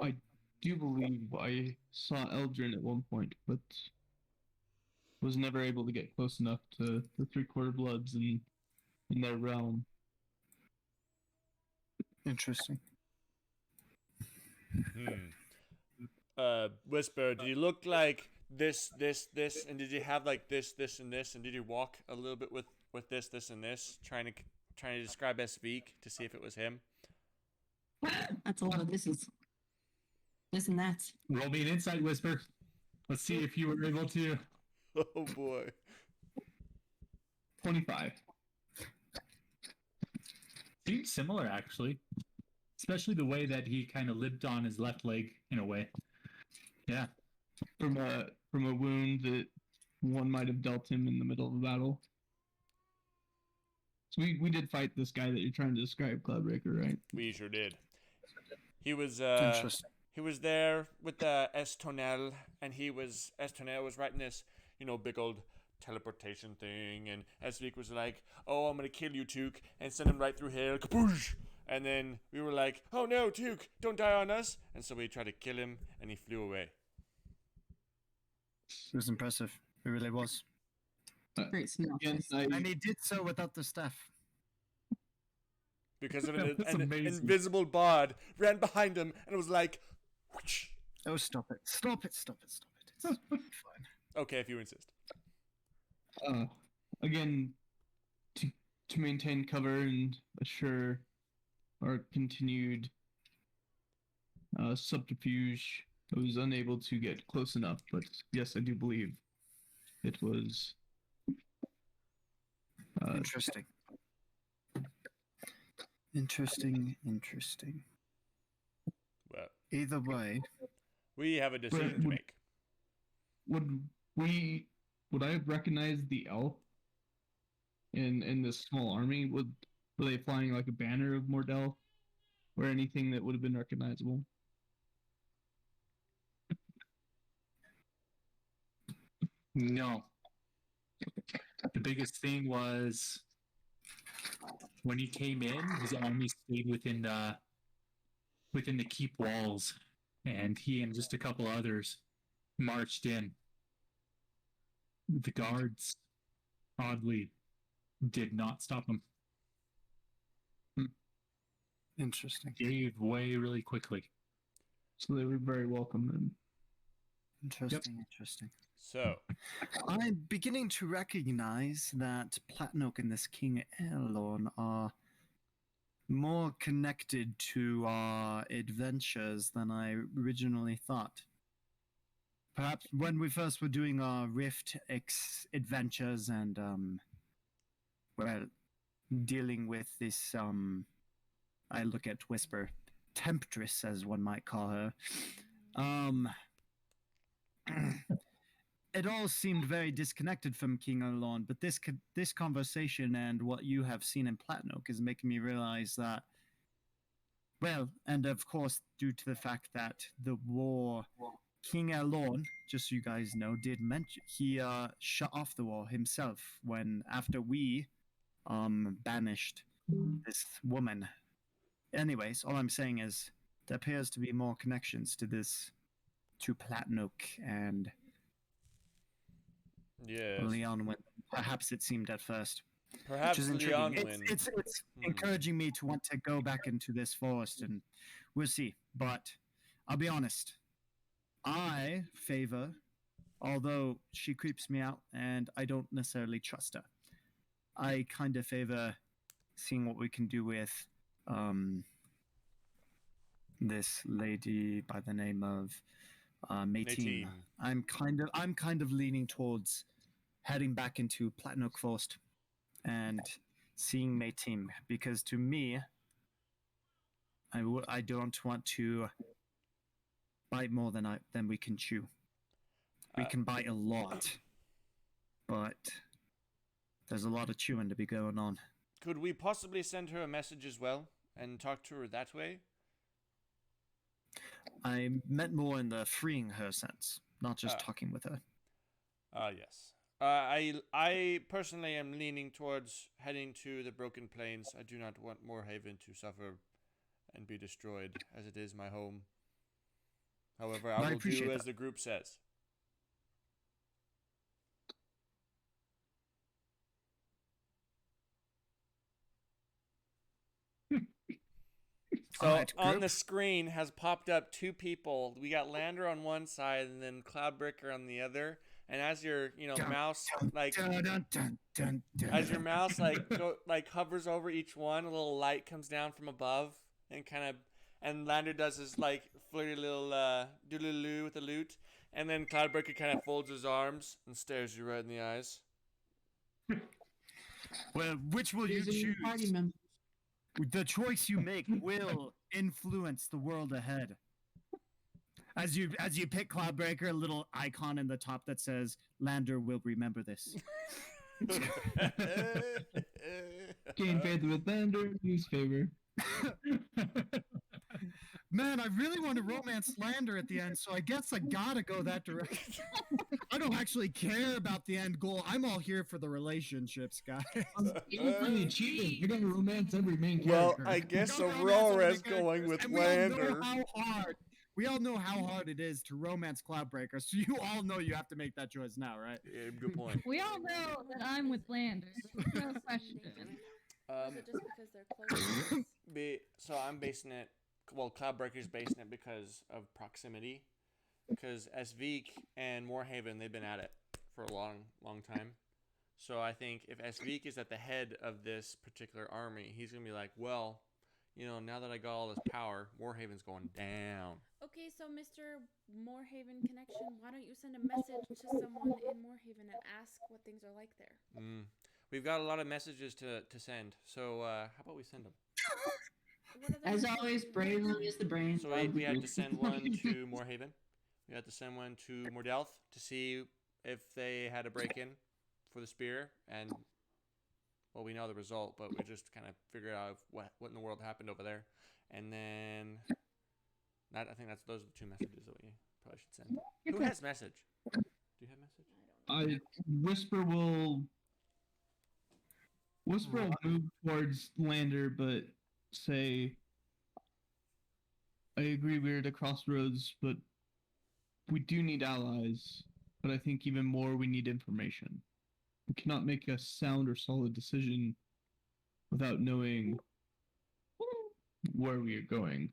I do believe I saw Eldrin at one point, but was never able to get close enough to the Three-Quarter Bloods in their realm. Interesting. Whisper, did you look like this, and did you have like this, and this, and did you walk a little bit with this, and this, trying to describe as speak to see if it was him? That's a lot of this and that. Roll me an insight, Whisper. Let's see if you were able to. Oh boy. 25. Seems similar, actually. Especially the way that he kind of limped on his left leg, in a way. Yeah. From a wound that one might have dealt him in the middle of a battle. So we did fight this guy that you're trying to describe, Cloudbreaker, right? We sure did. He was there with the Estonel, and Estonel was writing this, big old teleportation thing, and Esvik was like, "Oh, I'm gonna kill you, Took, and send him right through here, kapoosh!" And then we were like, "Oh no, Took, don't die on us!" And so we tried to kill him, and he flew away. It was impressive. It really was. Great synopsis. And he did so without the staff. Because of an invisible bard ran behind him, and it was like, whoosh. Oh, stop it. Stop it, stop it, stop it. Fine. Okay, if you insist. Again, to maintain cover and assure our continued subterfuge, I was unable to get close enough, but yes, I do believe it was. Interesting. Interesting. Well, Either way, we have a decision to make. Would I have recognized the elf in this small army? Were they flying like a banner of Mordell, or anything that would have been recognizable? No. The biggest thing was when he came in, his army stayed within the keep walls, and he and just a couple others marched in. The guards, oddly, did not stop him. interesting. Gave way really quickly. So they were very welcome then. Interesting. So, I'm beginning to recognize that Platnook and this King Elorn are more connected to our adventures than I originally thought. Perhaps when we first were doing our Rift adventures and, well, dealing with this, I look at Whisper, Temptress, as one might call her, it all seemed very disconnected from King Elorn, but this conversation and what you have seen in Platnook is making me realize that, well, and of course, due to the fact that the war, King Elorn, just so you guys know, did mention, he shut off the war himself after we banished this woman. Anyways, all I'm saying is there appears to be more connections to Platnook and yes. Leon when perhaps it seemed at first. Perhaps which is Leon intriguing. win. It's encouraging me to want to go back into this forest, and we'll see. But I'll be honest, I favor, although she creeps me out and I don't necessarily trust her, I kind of favor seeing what we can do with this lady by the name of Maytine. I'm kind of leaning towards heading back into Platnook Forest and seeing Maytine, because to me, I don't want to bite more than we can chew. We can bite a lot, but there's a lot of chewing to be going on. Could we possibly send her a message as well and talk to her that way? I meant more in the freeing her sense, not just talking with her. Yes. I personally am leaning towards heading to the Broken Plains. I do not want Moorhaven to suffer and be destroyed, as it is my home. However, I will do as the group says. So Right, on the screen has popped up two people. We got Lander on one side and then Cloudbreaker on the other. And as your mouse as your mouse hovers over each one, a little light comes down from above and Lander does his flirty little doodaloo with the lute, and then Cloudbreaker kind of folds his arms and stares you right in the eyes. Well, which will you choose? The choice you make will influence the world ahead. As you pick Cloudbreaker, a little icon in the top that says "Lander will remember this." Gain faith with Lander, use favor. Man, I really want to romance Lander at the end, so I guess I gotta go that direction. I don't actually care about the end goal. I'm all here for the relationships, guys. Really cheating. You're gonna romance every main Well, character. I guess Aurora's going with Lander. We all know how hard it is to romance Cloudbreaker, so you all know you have to make that choice now, right? Yeah, good point. We all know that I'm with Lander. No question. Is it just because they're close? So I'm basing it. Well, Cloudbreaker's basing it because of proximity. because Esvik and Moorhaven, they've been at it for a long, long time. So I think if Esvik is at the head of this particular army, he's gonna be like, well, you know, now that I got all this power, Moorhaven's going down. Okay, so Mr. Moorhaven Connection, why don't you send a message to someone in Moorhaven and ask what things are like there? We've got a lot of messages to send, so how about we send them? As always, Braylon is the brain. So we had to send one to Moorhaven. We had to send one to Mordelth to see if they had a break-in for the spear, and well, we know the result, but we just kind of figured out what in the world happened over there, and then I think those are the two messages that we probably should send. Who has message? Do you have message? Whisper will move towards Lander, but say, I agree we're at a crossroads, but we do need allies. But I think even more, we need information. We cannot make a sound or solid decision without knowing where we are going.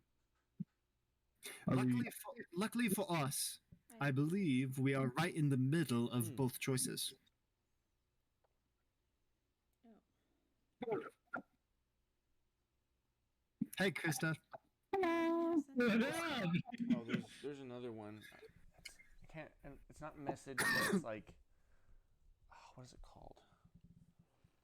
Luckily for us, I believe we are right in the middle of both choices. Hey, Krista. Hello. Oh, there's another one. I can't. And it's not message. But it's like, what is it called?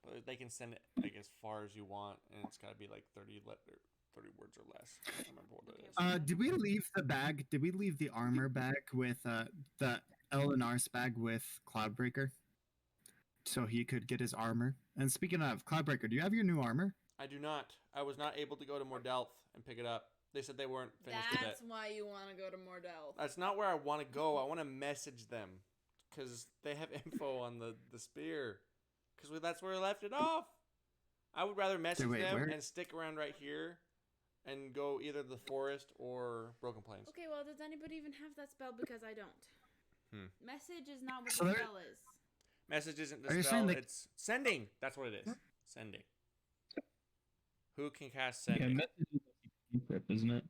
But they can send it like as far as you want, and it's got to be like 30 words or less. I don't remember what it is. Did we leave the bag? Did we leave the armor bag with the L&R's bag with Cloudbreaker, so he could get his armor? And speaking of Cloudbreaker, do you have your new armor? I do not. I was not able to go to Mordelth and pick it up. They said they weren't finished with it. That's why you want to go to Mordelth. That's not where I want to go. I want to message them because they have info on the spear. Because that's where I left it off. I would rather message them and stick around right here and go either the forest or Broken Plains. Okay, well, does anybody even have that spell? Because I don't. Message is not what So the there- spell is. Message isn't Are the you spell. saying that- It's sending. That's what it is. Sending. Who can cast Yeah, sending? message is a cantrip, isn't it?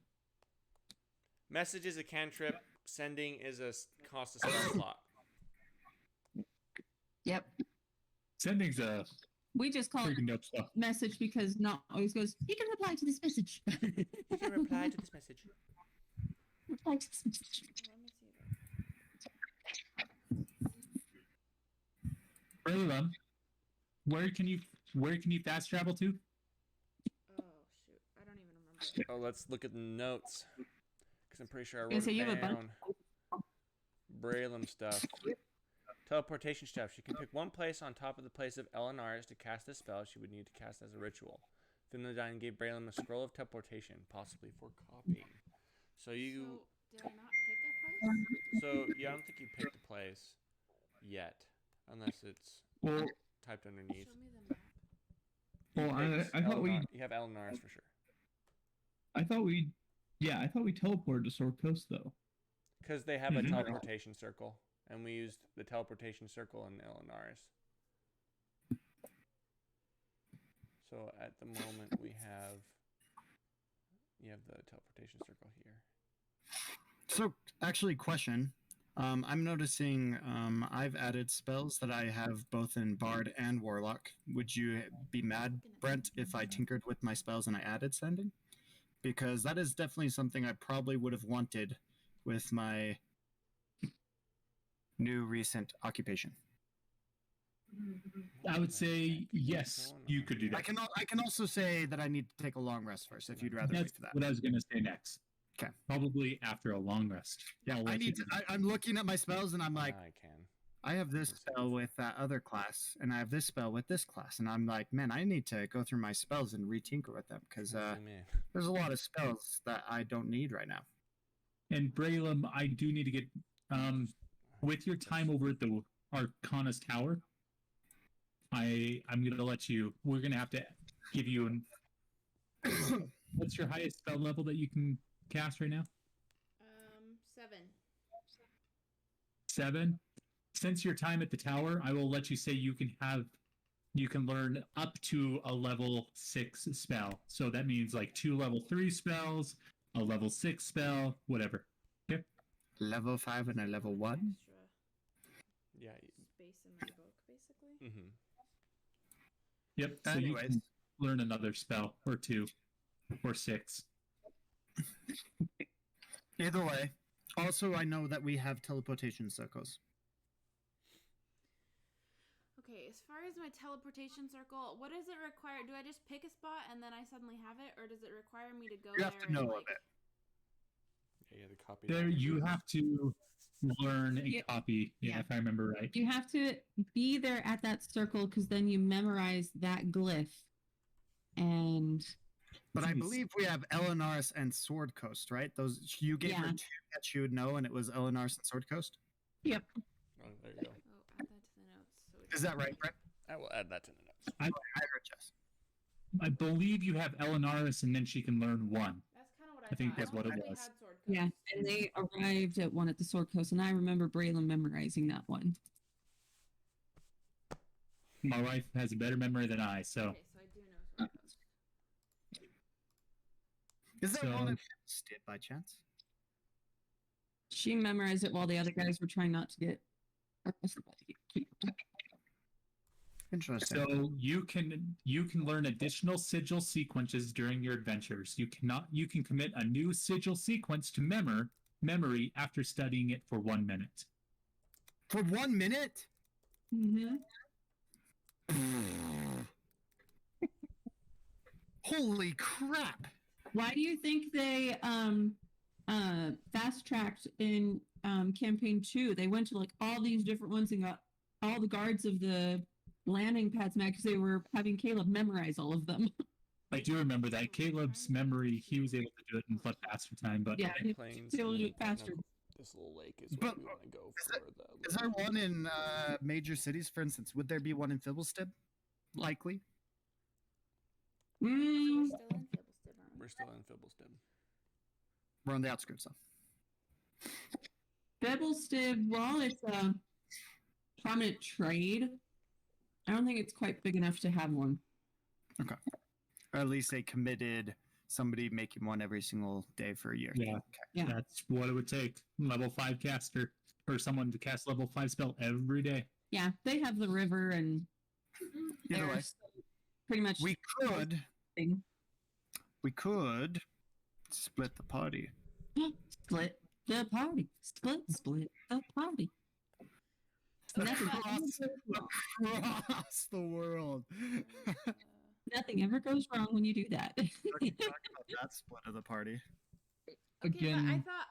Message is a cantrip. Sending is cost a spell slot. Yep. Sending's a We just call it freaking dope stuff. message because not always goes, you can reply to this message. You can reply to this message. Reply to this message. Let me see that. Braylon, where can you fast travel to? Oh, shoot. I don't even remember. Oh, let's look at the notes. Because I'm pretty sure I Gonna wrote say it you have a bunch- down. Braylon stuff. Teleportation stuff. She can pick one place on top of the place of L&R's to cast a spell she would need to cast as a ritual. Thimnodyne gave Braylon a scroll of teleportation, possibly for copying. So you... So, did I not pick a place? So, yeah, I don't think you picked a place yet. Unless it's Well, typed underneath. Show me the map. well, Picked I thought we L&R. You have L&R's for sure. I thought we teleported to Sword Coast though. Because they have a Mhm. teleportation circle. And we used the teleportation circle in L&R's. So at the moment you have the teleportation circle here. So, actually, question. I'm noticing I've added spells that I have both in Bard and Warlock. Would you be mad, Brent, if I tinkered with my spells and I added Sending? Because that is definitely something I probably would have wanted with my new recent occupation. I would say yes, you could do that. I can also say that I need to take a long rest first, if you'd rather wait That's for that. what I was going to say next. Okay. Probably after a long rest. Yeah, I'll I let you need to. do that. I'm looking at my spells and I'm like, I can. I have this spell with that other class, and I have this spell with this class, and I'm like, man, I need to go through my spells and retinker with them because Zoom in. there's a lot of spells that I don't need right now. And Braylon, I do need to get with your time over at the Arcana's Tower. I'm gonna let you. We're gonna have to give you an. What's your highest spell level that you can cast right now? 7. 7. Since your time at the tower, I will let you say you can learn up to a level 6 spell. So that means like 2 level 3 spells, a level 6 spell, whatever. Okay. level 5 and a level 1. Extra Yeah. space in my book, basically. Mm-hmm. Yep. So you Anyways. can learn another spell or 2 or 6. Either way. Also, I know that we have teleportation circles. Okay, as far as my teleportation circle, what does it require? Do I just pick a spot and then I suddenly have it, or does it require me to go You there have to and know like? of it. Yeah, you had to copy There that. you have to learn a Yeah. copy, Yeah. if I remember right. You have to be there at that circle because then you memorize that glyph. And But I Jeez. believe we have Elenaris and Sword Coast, right? Those you gave her Yeah. 2 that she would know, and it was Elenaris and Sword Coast. Oh, there you go. Oh, add that to the notes. So we Is don't that right, forget. Brett? I will add that to the notes. I heard yes. I believe you have Elenaris and then she can learn 1. That's kind of what I I think thought. that's I don't what it think we was. had Sword Coast. yeah, and they arrived at one at the Sword Coast, and I remember Braylon memorizing that one. My wife has a better memory than I, so Okay, so I do know Sword Coast. Is there So- one in Fibblestib by chance? She memorized it while the other guys were trying not to get arrested. Interesting. so you can learn additional sigil sequences during your adventures. You can commit a new sigil sequence to memory after studying it for 1 minute. For 1 minute? Mm-hmm. Holy crap! Why do you think they fast tracked in campaign 2? They went to like all these different ones and got all the guards of the landing pads mad because they were having Caleb memorize all of them. I do remember that Caleb's memory, he was able to do it in much faster time, but Yeah, he Plains was able to do and it faster. This little lake is But- what we want to go for. Is there one in major cities, for instance? Would there be one in Fibblestib? Likely. We're Mm, still in Fibblestib, aren't we? We're still in Fibblestib. We're on the outskirts, though. Fibblestib, while it's a prominent trade, I don't think it's quite big enough to have one. Or at least they committed somebody making one every single day for a year. yeah, Yeah. that's what it would take. Level 5 caster or someone to cast level 5 spell every day. Yeah, they have the river and Either way, there's pretty much we could thing. split the party. Split the party. Split the party. Nothing, Across the world. nothing ever goes wrong when you do that. Talk about that split of the party. Okay, but I Again- thought.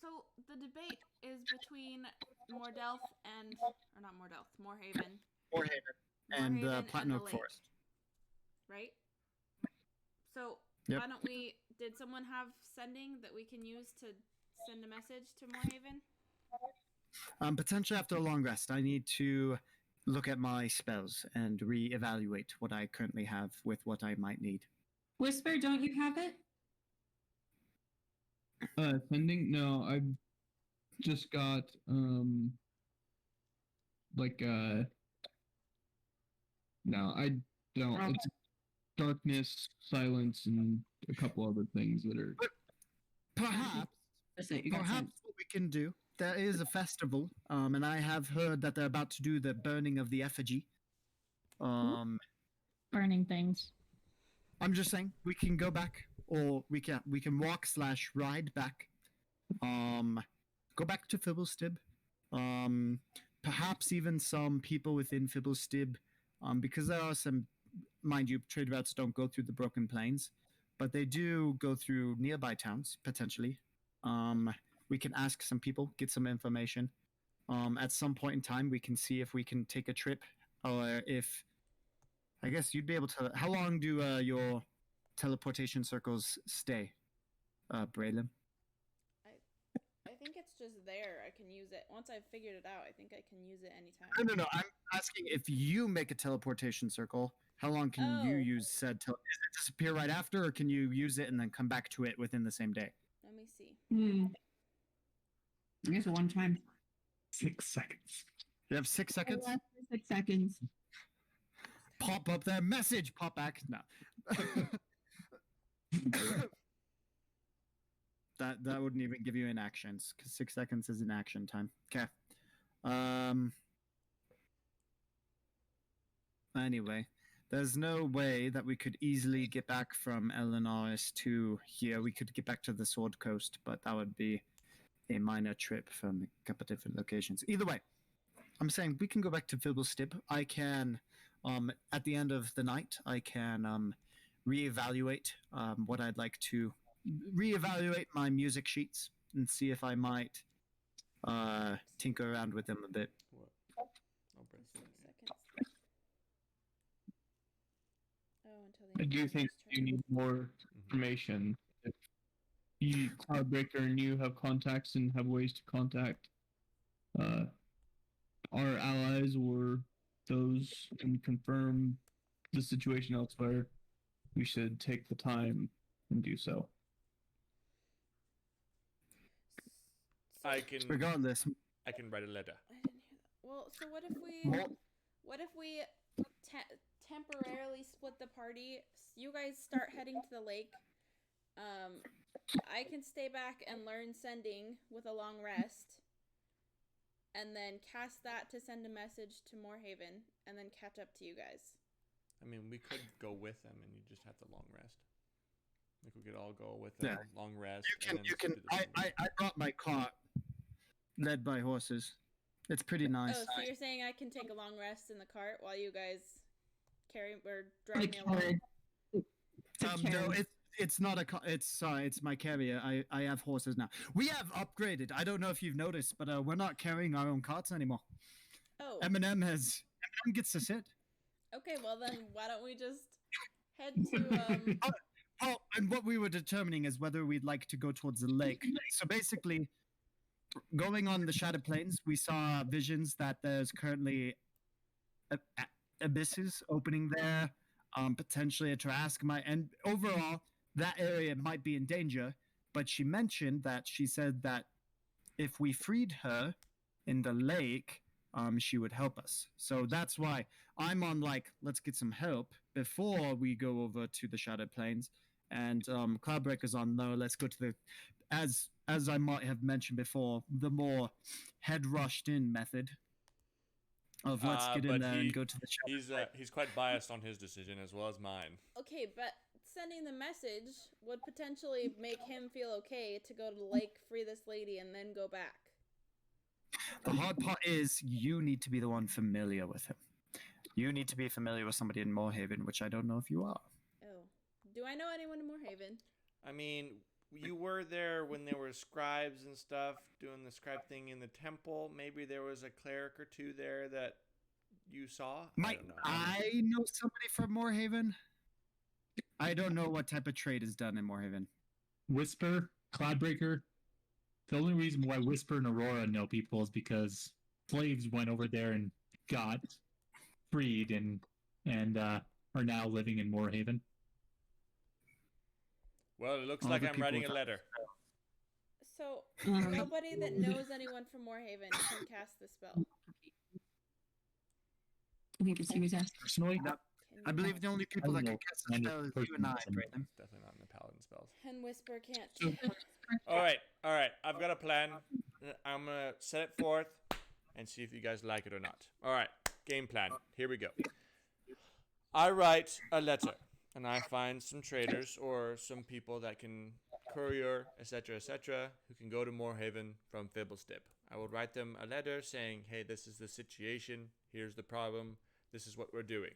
So the debate is between Mordelth and, or not Mordelth, Moorhaven. Moorhaven and Moorhaven Platinum the Oak lake, Forest. right? So Yep. why don't we? Did someone have sending that we can use to send a message to Moorhaven? Potentially after a long rest, I need to look at my spells and reevaluate what I currently have with what I might need. Whisper, don't you have it? Sending? No, I've just got no, I don't. Okay. It's darkness, silence, and a couple other things that are. Perhaps, That's it. You got perhaps what we can do. There is a festival, and I have heard that they're about to do the burning of the effigy. Burning things. I'm just saying we can go back, or we can walk/ride back. Go back to Fibblestib. Perhaps even some people within Fibblestib, because there are some, mind you, trade routes don't go through the Broken Plains, but they do go through nearby towns potentially. We can ask some people, get some information. At some point in time, we can see if we can take a trip, or if I guess you'd be able to. How long do your teleportation circles stay, Braylon? I think it's just there. I can use it once I've figured it out. I think I can use it anytime. No. I'm asking if you make a teleportation circle. How long can you Oh. use said? Does it disappear right after, or can you use it and then come back to it within the same day? Let me see. I guess one time. 6 seconds. You have 6 seconds. 6 seconds. Pop up there. Message. Pop back. No. That wouldn't even give you inactions because 6 seconds is inaction time. Okay. Anyway, there's no way that we could easily get back from Elenaris to here. We could get back to the Sword Coast, but that would be a minor trip from a couple different locations. Either way, I'm saying we can go back to Fibblestib. I can, at the end of the night, I can reevaluate what I'd like to reevaluate my music sheets and see if I might tinker around with them a bit. What? I'll press it. Seconds. Oh, until the I do think you need more information. If you, Cloudbreaker, and you have contacts and have ways to contact our allies or those and confirm the situation elsewhere, we should take the time and do so. I can Regardless, I can write a letter. I didn't hear that. Well, so what if we temporarily split the party? You guys start heading to the lake. I can stay back and learn sending with a long rest, and then cast that to send a message to Moorhaven, and then catch up to you guys. I mean, we could go with them, and you just have the long rest. Like we could all go with them, long rest. you can. I brought my cart, led by horses. It's pretty nice. Oh, so you're saying I can take a long rest in the cart while you guys carry or drive me along? No, it's not a. It's my carrier. I have horses now. We have upgraded. I don't know if you've noticed, but we're not carrying our own carts anymore. Oh. Eminem gets to sit. Okay, well then, why don't we just head to Oh, and what we were determining is whether we'd like to go towards the lake. So basically, going on the Shadow Plains, we saw visions that there's currently abysses opening there, potentially a Trask and overall, that area might be in danger. But she mentioned that she said that if we freed her in the lake, she would help us. So that's why I'm on let's get some help before we go over to the Shadow Plains. And Cloudbreaker's on no, let's go to the as I might have mentioned before, the more head rushed in method of let's get in there and go to the Shadow. He's quite biased on his decision as well as mine. Okay, but sending the message would potentially make him feel okay to go to the lake, free this lady, and then go back. The hard part is you need to be the one familiar with him. You need to be familiar with somebody in Moorhaven, which I don't know if you are. Oh. Do I know anyone in Moorhaven? I mean, you were there when there were scribes and stuff doing the scribe thing in the temple. Maybe there was a cleric or two there that you saw. Might I know somebody from Moorhaven? I don't know what type of trade is done in Moorhaven. Whisper, Cloudbreaker. The only reason why Whisper and Aurora know people is because slaves went over there and got freed and are now living in Moorhaven. Well, it looks like I'm writing a letter. So, nobody that knows anyone from Moorhaven can cast the spell. I think it's you guys asked. Personally, I believe the only people that can cast the spell is you and I, Brayden. Definitely not in the paladin spells. And Whisper can't. All right. I've got a plan. I'm gonna set it forth and see if you guys like it or not. All right, game plan. Here we go. I write a letter, and I find some traders or some people that can courier, etc., who can go to Moorhaven from Fibblestib. I will write them a letter saying, "Hey, this is the situation. Here's the problem. This is what we're doing."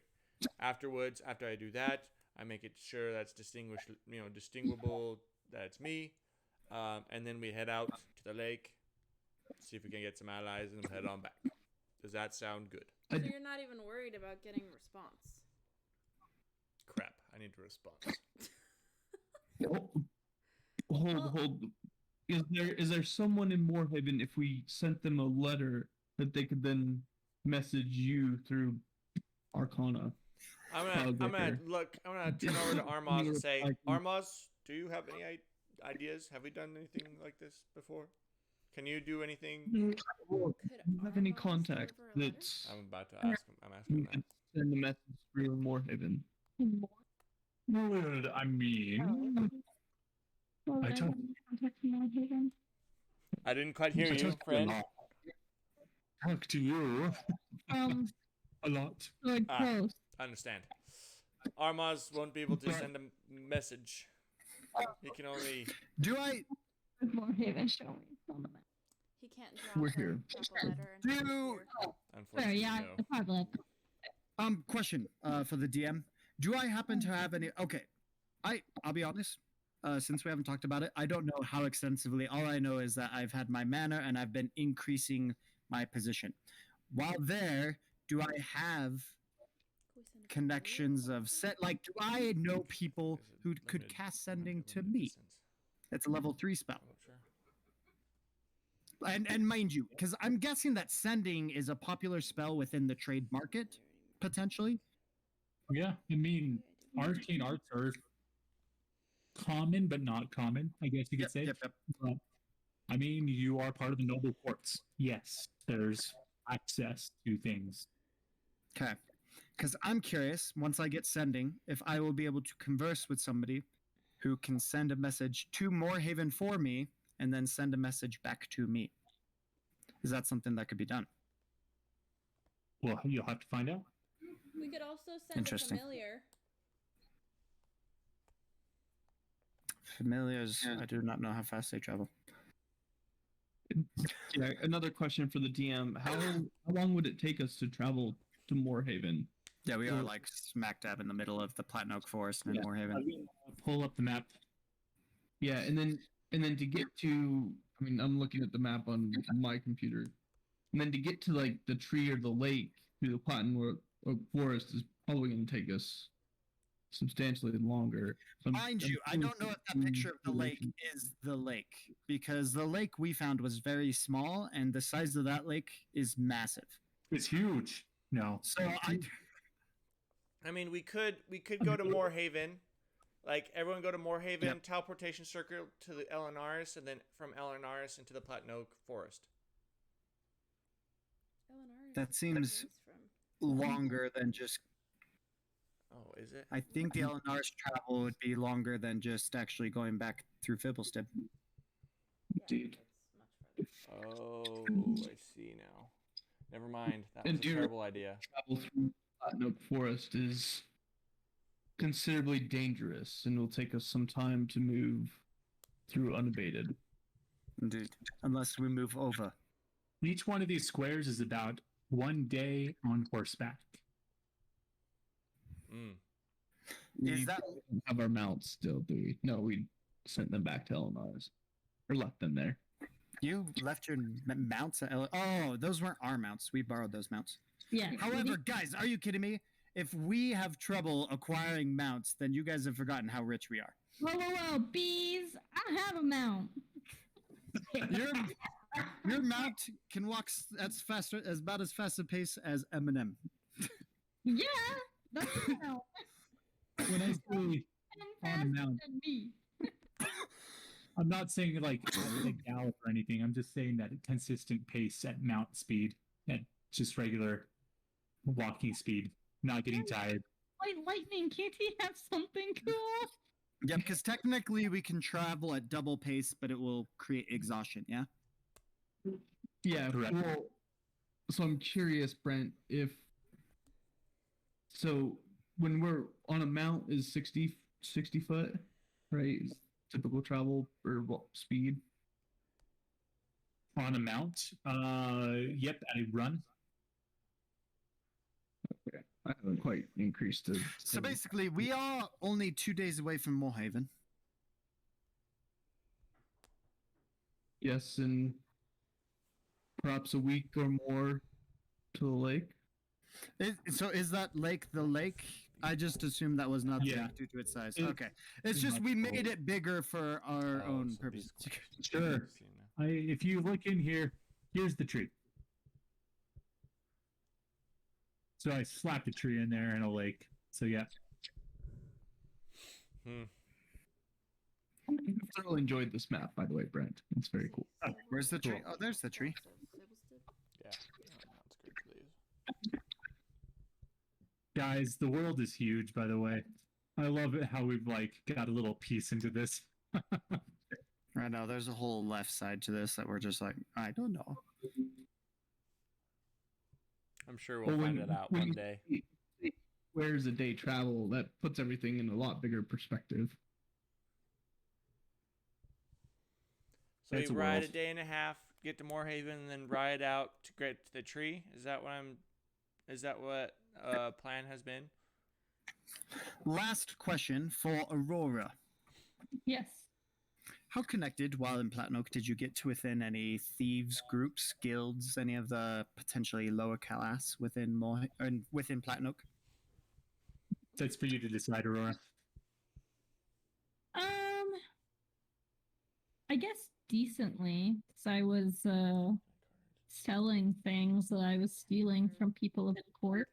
Afterwards, after I do that, I make it sure that's distinguishable that it's me, and then we head out to the lake, see if we can get some allies, and head on back. Does that sound good? So you're not even worried about getting a response? Crap! I need a response. Hold. Is there someone in Moorhaven, if we sent them a letter, that they could then message you through Arcana? I'm gonna turn over to Armaz and say, Armaz, do you have any ideas? Have we done anything like this before? Can you do anything? Do you have any contact that I'm about to ask him. I'm asking you that. can send a message through Moorhaven? I mean, Well, I I talk- have contact from Moorhaven. I didn't quite hear I you, talk to a friend. lot. Talk to you a lot. Sword Ah. Coast. I understand. Armaz won't be able to But- send a message. He can only. Do I Moorhaven showing on the map. He can't drop We're a, here. drop a letter and have it Do- here. Sorry, Unfortunately, yeah, no. the tablet. question for the DM. Do I happen to have any? Okay, I'll be honest. Since we haven't talked about it, I don't know how extensively. All I know is that I've had my mana and I've been increasing my position. While there, do I have Can we send a connections familiar of also? set? Like, do I know people Is it who could limited? cast Might be sending to limited me? distance. It's a level 3 spell. Oh, sure. And mind you, because I'm guessing that sending is a popular spell within the trade market, potentially. Yeah, I mean, arcane arts are common, but not common, I guess you could say. Yep. But, I mean, you are part of the noble courts. Yes, there's access to things. Okay. Because I'm curious, once I get sending, if I will be able to converse with somebody who can send a message to Moorhaven for me and then send a message back to me. Is that something that could be done? Well, you'll have to find out. We could also send a Interesting. familiar. Familiars, I do not know how fast they travel. Yeah, another question for the DM. How long would it take us to travel to Moorhaven? Yeah, we are Well- like smack dab in the middle of the Platin Oak Forest and Yeah. Moorhaven. Pull up the map. Yeah, and then to get to, I mean, I'm looking at the map on my computer, and then to get to like the tree or the lake through the Platin Oak Forest is probably going to take us substantially longer. So Mind you, I don't know if that picture of the lake is the lake, because the lake we found was very small, and the size of that lake is massive. It's huge. No. So I mean, we could go to Moorhaven, like everyone go to Moorhaven, Yep. Teleportation Circle to the Elenaris, and then from Elenaris into the Platin Oak Forest. Eleanor is That seems- ways from. longer than just. Oh, is it? I think the Eleanor's travel would be longer than just actually going back through Fibblestib. Yeah, Dude. it's much farther. Oh, I see now. Never mind. That And was a do you- terrible idea. travel through Platin Oak Forest is considerably dangerous and will take us some time to move through unabated. Indeed. Unless we move over. Each one of these squares is about 1 day on horseback. Mm. Is We that don't have our mounts still, do we? No, we sent them back to Eleanor's. Or left them there. you left your mounts at Oh, those weren't our mounts. We borrowed those mounts. Yeah. However, guys, are you kidding me? If we have trouble acquiring mounts, then you guys have forgotten how rich we are. Whoa, bees! I have a mount. Your mount can walk about as fast a pace as Eminem. Yeah, that's a mount. When I say And on a mount, faster than me. I'm not saying like a gallop or anything. I'm just saying that consistent pace at mount speed, at just regular walking speed, not getting tired. Like lightning, can't he have something cool? Yeah, because technically we can travel at double pace, but it will create exhaustion, yeah? Yeah, Correct. well, so I'm curious, Brent, if so when we're on a mount is 60 foot, right? Is typical travel or what speed? On a mount, yep, at a run. Okay. I haven't quite increased to So basically, we are only 2 days away from Moorhaven. yes, and perhaps a week or more to the lake. So is that lake the lake? I just assumed that was not the Yeah. lake due to its size. It's Okay. It's pretty just much we full. made it bigger for our Oh, own so purposes. basically- Sure. See now. If you look in here, here's the tree. So I slapped a tree in there in a lake. So yeah, Hmm. I've thoroughly enjoyed this map, by the way, Brent. It's very cool. Where's the tree? Oh, there's the tree. Yeah. Sounds good, please. guys, the world is huge. By the way, I love it how we've like got a little piece into this. Right now, there's a whole left side to this that we're just like, I don't know. I'm sure we'll find it out one day. Where's a day travel? That puts everything in a lot bigger perspective. So That's we a ride world. a day and a half, get to Moorhaven, and then ride out to get to the tree. Is that what plan has been? Last question for Aurora. Yes. How connected, while in Platnook, did you get to within any thieves groups, guilds, any of the potentially lower class within within Platnook? That's for you to decide, Aurora. I guess decently, because I was selling things that I was stealing from people of the court.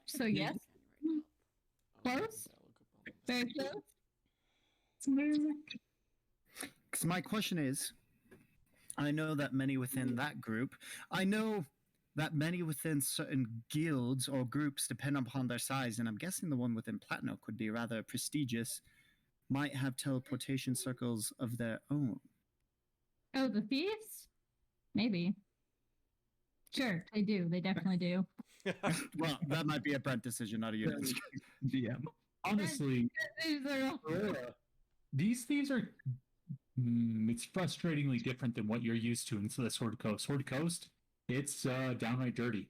So yes, close, very close. Because my question is, I know that many within that group, I know that many within certain guilds or groups, depend upon their size, and I'm guessing the one within Platnook would be rather prestigious, might have teleportation circles of their own. Oh, the thieves? Maybe. Sure, they do. They definitely do. Well, that might be a Brent decision, not a you. DM. Honestly, Thieves are all- Aurora, these thieves are. It's frustratingly different than what you're used to in the Sword Coast. Sword Coast, it's downright dirty.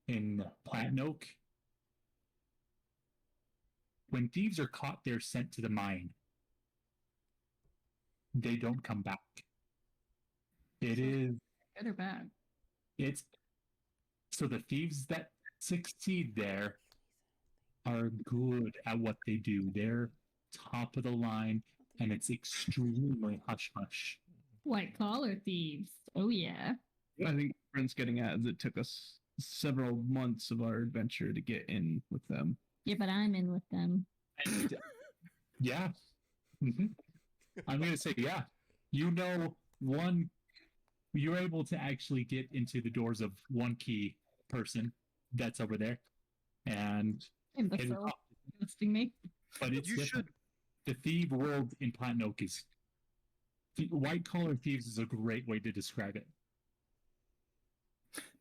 In Platnook, when thieves are caught, they're sent to the mine. They don't come back. It is. good or bad. It's so the thieves that succeed there are good at what they do. They're top of the line, and it's extremely hush hush. White collar thieves. Oh yeah. I think Brent's getting at is it took us several months of our adventure to get in with them. Yeah, but I'm in with them. And, yeah. Mhm. I'm going to say, yeah. You know, you're able to actually get into the doors of one key person that's over there. And Imbecile. Listing me. but it's You different. The thief world in Platnook is white collar thieves is a great way to describe it.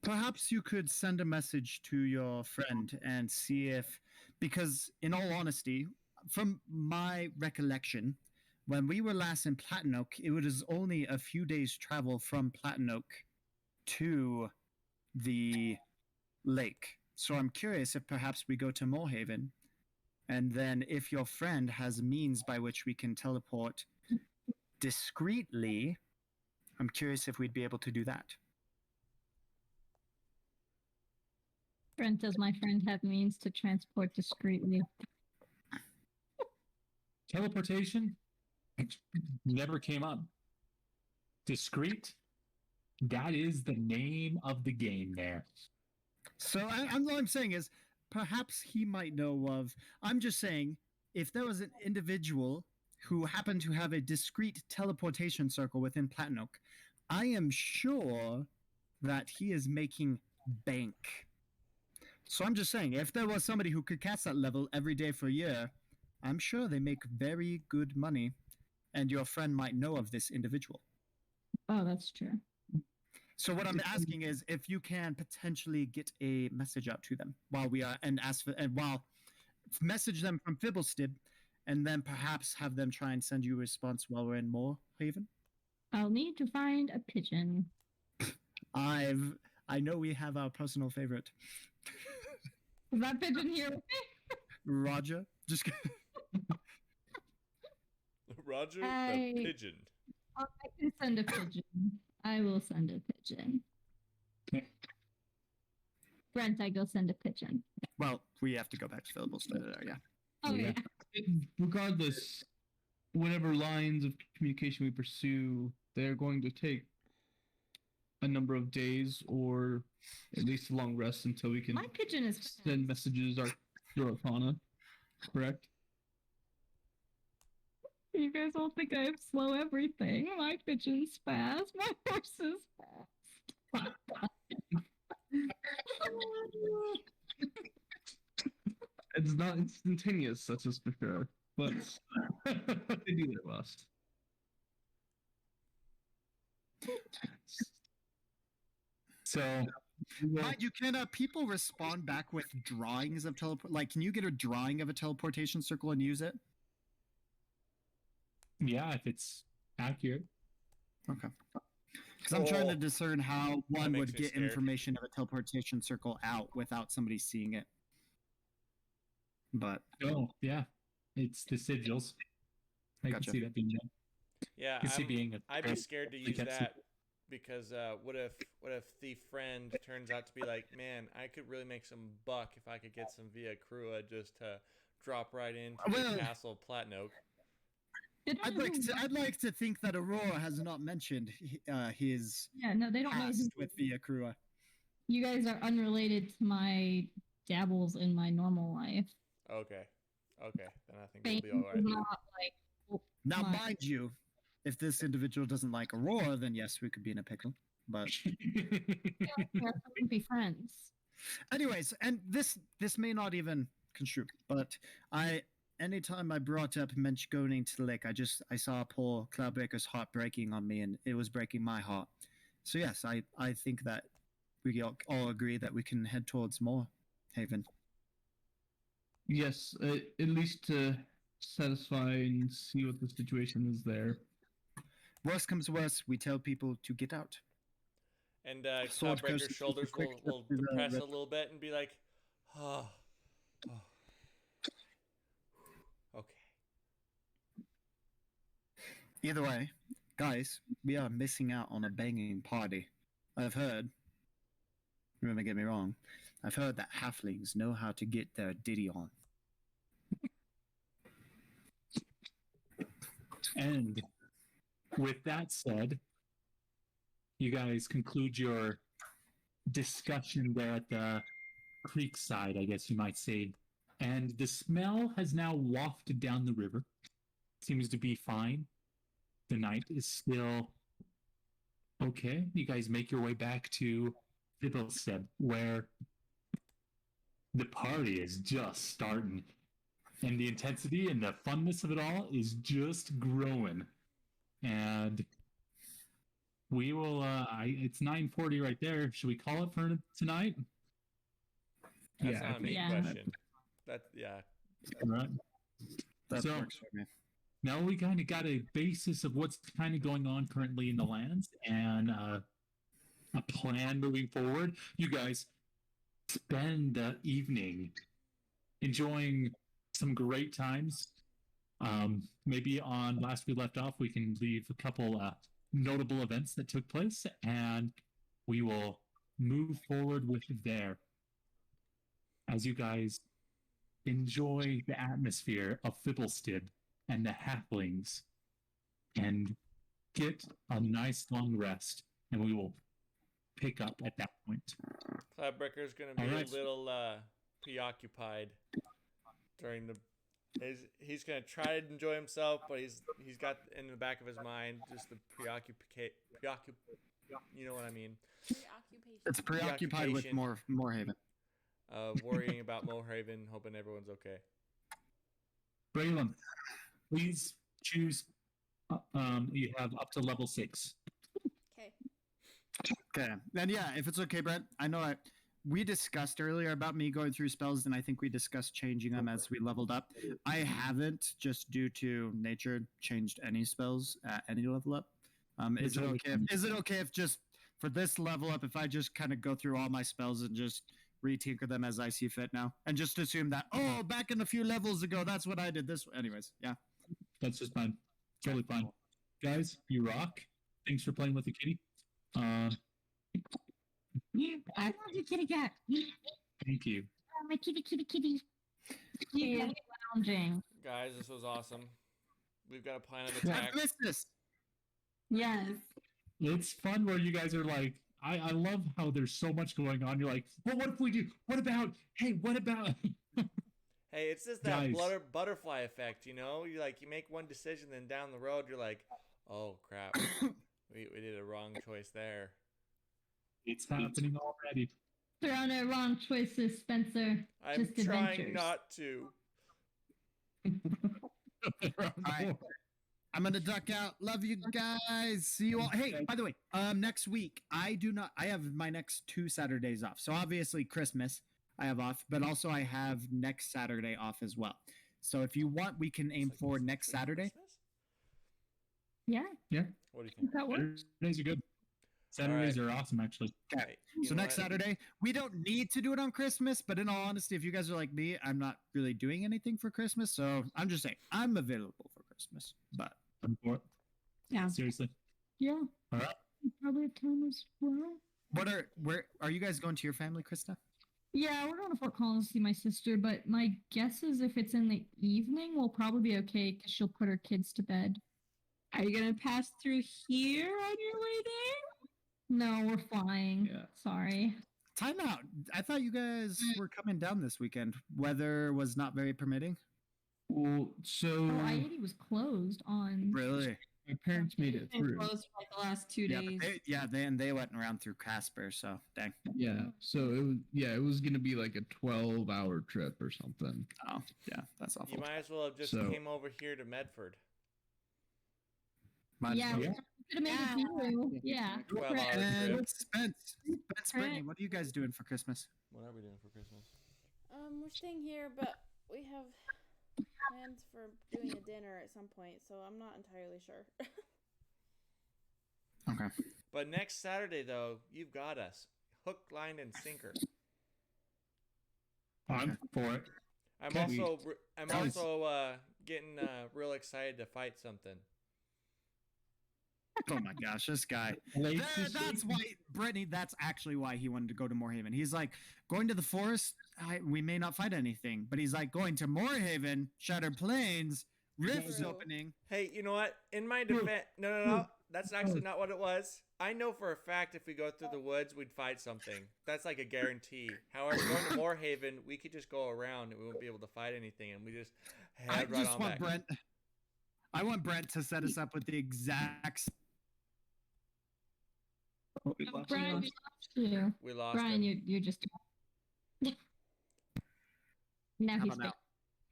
Perhaps you could send a message to your friend and see if, because in all honesty, from my recollection, when we were last in Platnook, it was only a few days' travel from Platnook to the lake. So I'm curious if perhaps we go to Moorhaven, and then if your friend has means by which we can teleport discreetly, I'm curious if we'd be able to do that. Brent, does my friend have means to transport discreetly? Teleportation never came up. Discreet, that is the name of the game there. So all I'm saying is, perhaps he might know of. I'm just saying, if there was an individual who happened to have a discrete teleportation circle within Platnook, I am sure that he is making bank. So I'm just saying, if there was somebody who could cast that level every day for a year, I'm sure they make very good money, and your friend might know of this individual. Oh, that's true. So what I'm asking is if you can potentially get a message out to them while we are, and ask for, and while message them from Fibblestib, and then perhaps have them try and send you a response while we're in Moorhaven. I'll need to find a pigeon. I know we have our personal favorite, Is that pigeon here with me? Roger. Just Roger I- the pigeon. I can send a pigeon. I will send a pigeon. Okay. Brent, I go send a pigeon. well, we have to go back to Fibblestib there, yeah. Oh Yeah. yeah. Regardless, whatever lines of communication we pursue, they're going to take a number of days or at least a long rest until we can My pigeon is fast. send messages through Arcana. Correct? You guys all think I have slow everything. My pigeon's fast. My horse is fast. It's not instantaneous, that's just for sure. But they do their best. So, we will- Can people respond back with drawings of teleport? Like, can you get a drawing of a teleportation circle and use it? yeah, if it's accurate. Okay. Because I'm trying to Oh. discern how one makes would me get scared. information of a teleportation circle out without somebody seeing it. But Oh, yeah, it's the sigils. I Gotcha. can see that being done. Yeah, I can see being a I'd be scared to use can't see- that because what if thief friend turns out to be like, man, I could really make some buck if I could get some Via Acrua just to drop right into Well- the castle of Platnoak. I'd like to think that Aurora has not mentioned his Yeah, no, they don't know. past with Via Acrua. You guys are unrelated to my dabbles in my normal life. Okay, then I think Fame we'll be all is right. not like Now, my- mind you, if this individual doesn't like Aurora, then yes, we could be in a pickle. But we wouldn't be friends. anyways, and this may not even construe, but anytime I brought up going to the lake, I saw poor Cloudbreaker's heart breaking on me, and it was breaking my heart. So yes, I think that we all agree that we can head towards Moorhaven. Yes, at least to satisfy and see what the situation is there. Worst comes to worst, we tell people to get out. And Sword Cloudbreaker's goes shoulders quick will to the depress a rest. little bit and be like, oh. Okay. Either way, guys, we are missing out on a banging party. I've heard, don't get me wrong, I've heard that halflings know how to get their ditty on. And with that said, you guys conclude your discussion there at the creek side, I guess you might say. And the smell has now wafted down the river. Seems to be fine. The night is still okay. You guys make your way back to Fibblestib, where the party is just starting. And the intensity and the funness of it all is just growing. And we will it's 9:40 right there. Should we call it for tonight? That's Yeah, not a me Yeah. question. Yeah. All right. That So- works for me. Now we kind of got a basis of what's kind of going on currently in the lands and a plan moving forward. You guys spend the evening enjoying some great times. Maybe on last we left off, we can leave a couple notable events that took place, and we will move forward with there as you guys enjoy the atmosphere of Fibblestib and the halflings and get a nice long rest, and we will pick up at that point. Cloudbreaker's gonna be Alright. a little preoccupied during the. He's gonna try to enjoy himself, but he's got in the back of his mind just the you know what I mean? Preoccupation. It's preoccupied with Preoccupation. Moorhaven. Worrying about Moorhaven, hoping everyone's okay. Braylon, please choose. You have up to level 6. Okay. Okay. And yeah, if it's okay, Brett, I know we discussed earlier about me going through spells, and I think we discussed changing them as we leveled up. I haven't, just due to nature, changed any spells at any level up. Is it okay? Is it okay if just for this level up, if I just kind of go through all my spells and just retinker them as I see fit now, and just assume that back in a few levels ago, that's what I did. Anyways, yeah. That's just fine. Totally fine. Guys, you rock. Thanks for playing with the kitty. I love you, kitty cat. Thank you. Oh, my kitty. She is lounging. Guys, this was awesome. We've got a plan of I've attack. missed this. Yes. It's fun where you guys are like, I love how there's so much going on. You're like, well, what if we do? What about? Hey, what about? Hey, it's just that Guys. butterfly effect, you know? You make one decision, then down the road you're like, oh crap, we did a wrong choice there. It's happening already. There are no wrong choices, Spencer. I'm Just trying adventures. not to. Alright. I'm gonna duck out. Love you guys. See you all. Hey, by the way, next week I have my next 2 Saturdays off. So obviously Christmas I have off, but also I have next Saturday off as well. So if you want, we can aim for next Saturday. Yeah, What do you think? that works. Saturdays are good. Saturdays are awesome, actually. Okay. You So know next what? Saturday, we don't need to do it on Christmas, but in all honesty, if you guys are like me, I'm not really doing anything for Christmas. So I'm just saying I'm available for Christmas. But I'm for it. Yeah. Seriously. Yeah. All right. Probably have time as well. where are you guys going to your family, Krista? Yeah, we're going to Fort Collins to see my sister, but my guess is if it's in the evening, we'll probably be okay because she'll put her kids to bed. Are you gonna pass through here on your way there? No, we're flying. Yeah. Sorry. Time out. I thought you guys were coming down this weekend. Weather was not very permitting. Well, so Oh, I-80 was closed on. Really? my parents made it It's been through. closed for like the last 2 Yeah, days. they went around through Casper, so dang. Yeah, so it was gonna be like a 12-hour trip or something. Oh, yeah, that's awful. You might as well have just So- came over here to Medford. Might as Yeah, well. we could have made it through. Yeah. 12-hour And trip. Spence, Brittany, what are you guys doing for Christmas? What are we doing for Christmas? We're staying here, but we have plans for doing a dinner at some point, so I'm not entirely sure. Okay. But next Saturday, though, you've got us. Hook, line, and sinker. I'm for it. I'm Okay. Guys. also getting real excited to fight something. Oh my gosh, this guy. Late That's why, Brittany, that's actually why he wanted to go to Moorhaven. He's like, going to the forest, we may not fight anything. But he's like, going to Moorhaven, Shattered Plains, Rifts True. opening. Hey, you know what? In my defense, no. That's actually not what it was. I know for a fact if we go through the woods, we'd fight something. That's like a guarantee. However, going to Moorhaven, we could just go around and we won't be able to fight anything, and we just I head right just on want back. Brent. I want Brent to set us up with the exact. Brian, we lost you. We lost Brian, him. you're just. Now How he's about back. now?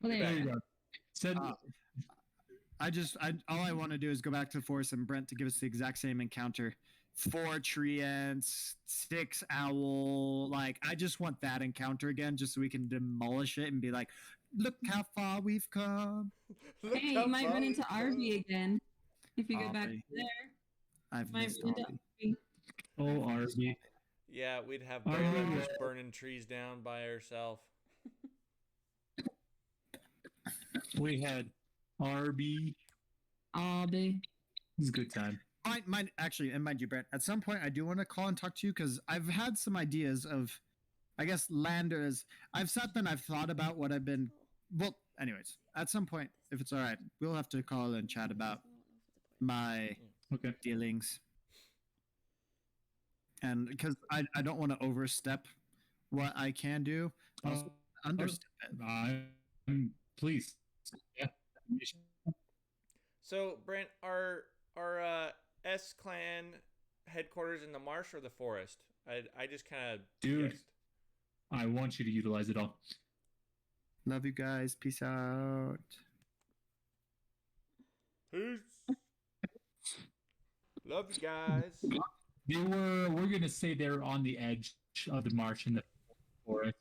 Well, there There you you go. go. Said, All I want to do is go back to the forest and Brent to give us the exact same encounter. 4 treants, 6 owl. Like, I just want that encounter again, just so we can demolish it and be like, look how far we've come. Look Hey, how you might far run into we've come. RV again if you go back Arby. there. I've Might missed run into Arby. RV. oh, RB. Yeah, we'd have Oh, Braylon yeah. just burning trees down by herself. We had RB. RV. It was a good time. Actually, and mind you, Brent, at some point I do want to call and talk to you because I've had some ideas of, I guess, landers. I've sat there and I've thought about what I've been. Well, anyways, at some point, if it's all right, we'll have to call and chat about my Okay. dealings. And because I don't want to overstep what I can do, I also understep it. Please. Yeah. So, Brent, are S Clan headquarters in the marsh or the forest? I just kind of Dude. guessed. I want you to utilize it all. Love you guys. Peace out. Peace. Love you guys. We're gonna say they're on the edge of the marsh in the forest.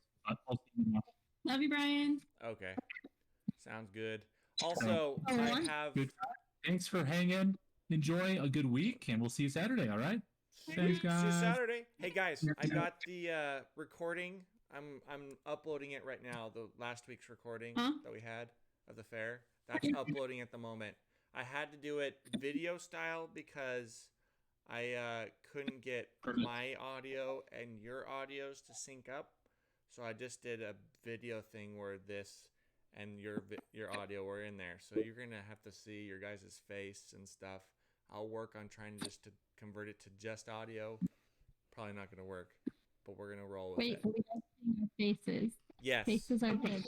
Love you, Brian. Okay, sounds good. Also, Oh, I one? have. Good. Thanks for hanging. Enjoy a good week, and we'll see you Saturday. All right. Thanks, See you guys. Saturday. Hey guys, I got the recording. I'm uploading it right now. The last week's recording Huh? that we had of the fair. That's uploading at the moment. I had to do it video style because I couldn't get Perfect. my audio and your audios to sync up. So I just did a video thing where this and your audio were in there. So you're gonna have to see your guys' face and stuff. I'll work on trying just to convert it to just audio. Probably not gonna work, but we're gonna roll with Wait, it. are we guys seeing our faces? Yes. Faces are good.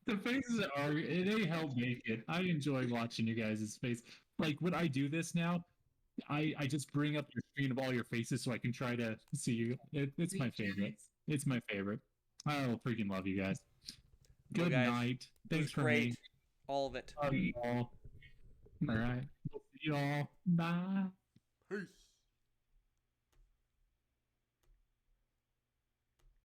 The faces they help make it. I enjoy watching you guys' face. Like when I do this now, I just bring up your screen of all your faces so I can try to see you. It's my favorite. It's my favorite. I freaking love you guys. Well, Good guys, night. It was Thanks for great. hanging. All of it. Love you all. All right. We'll see y'all. Bye. Peace.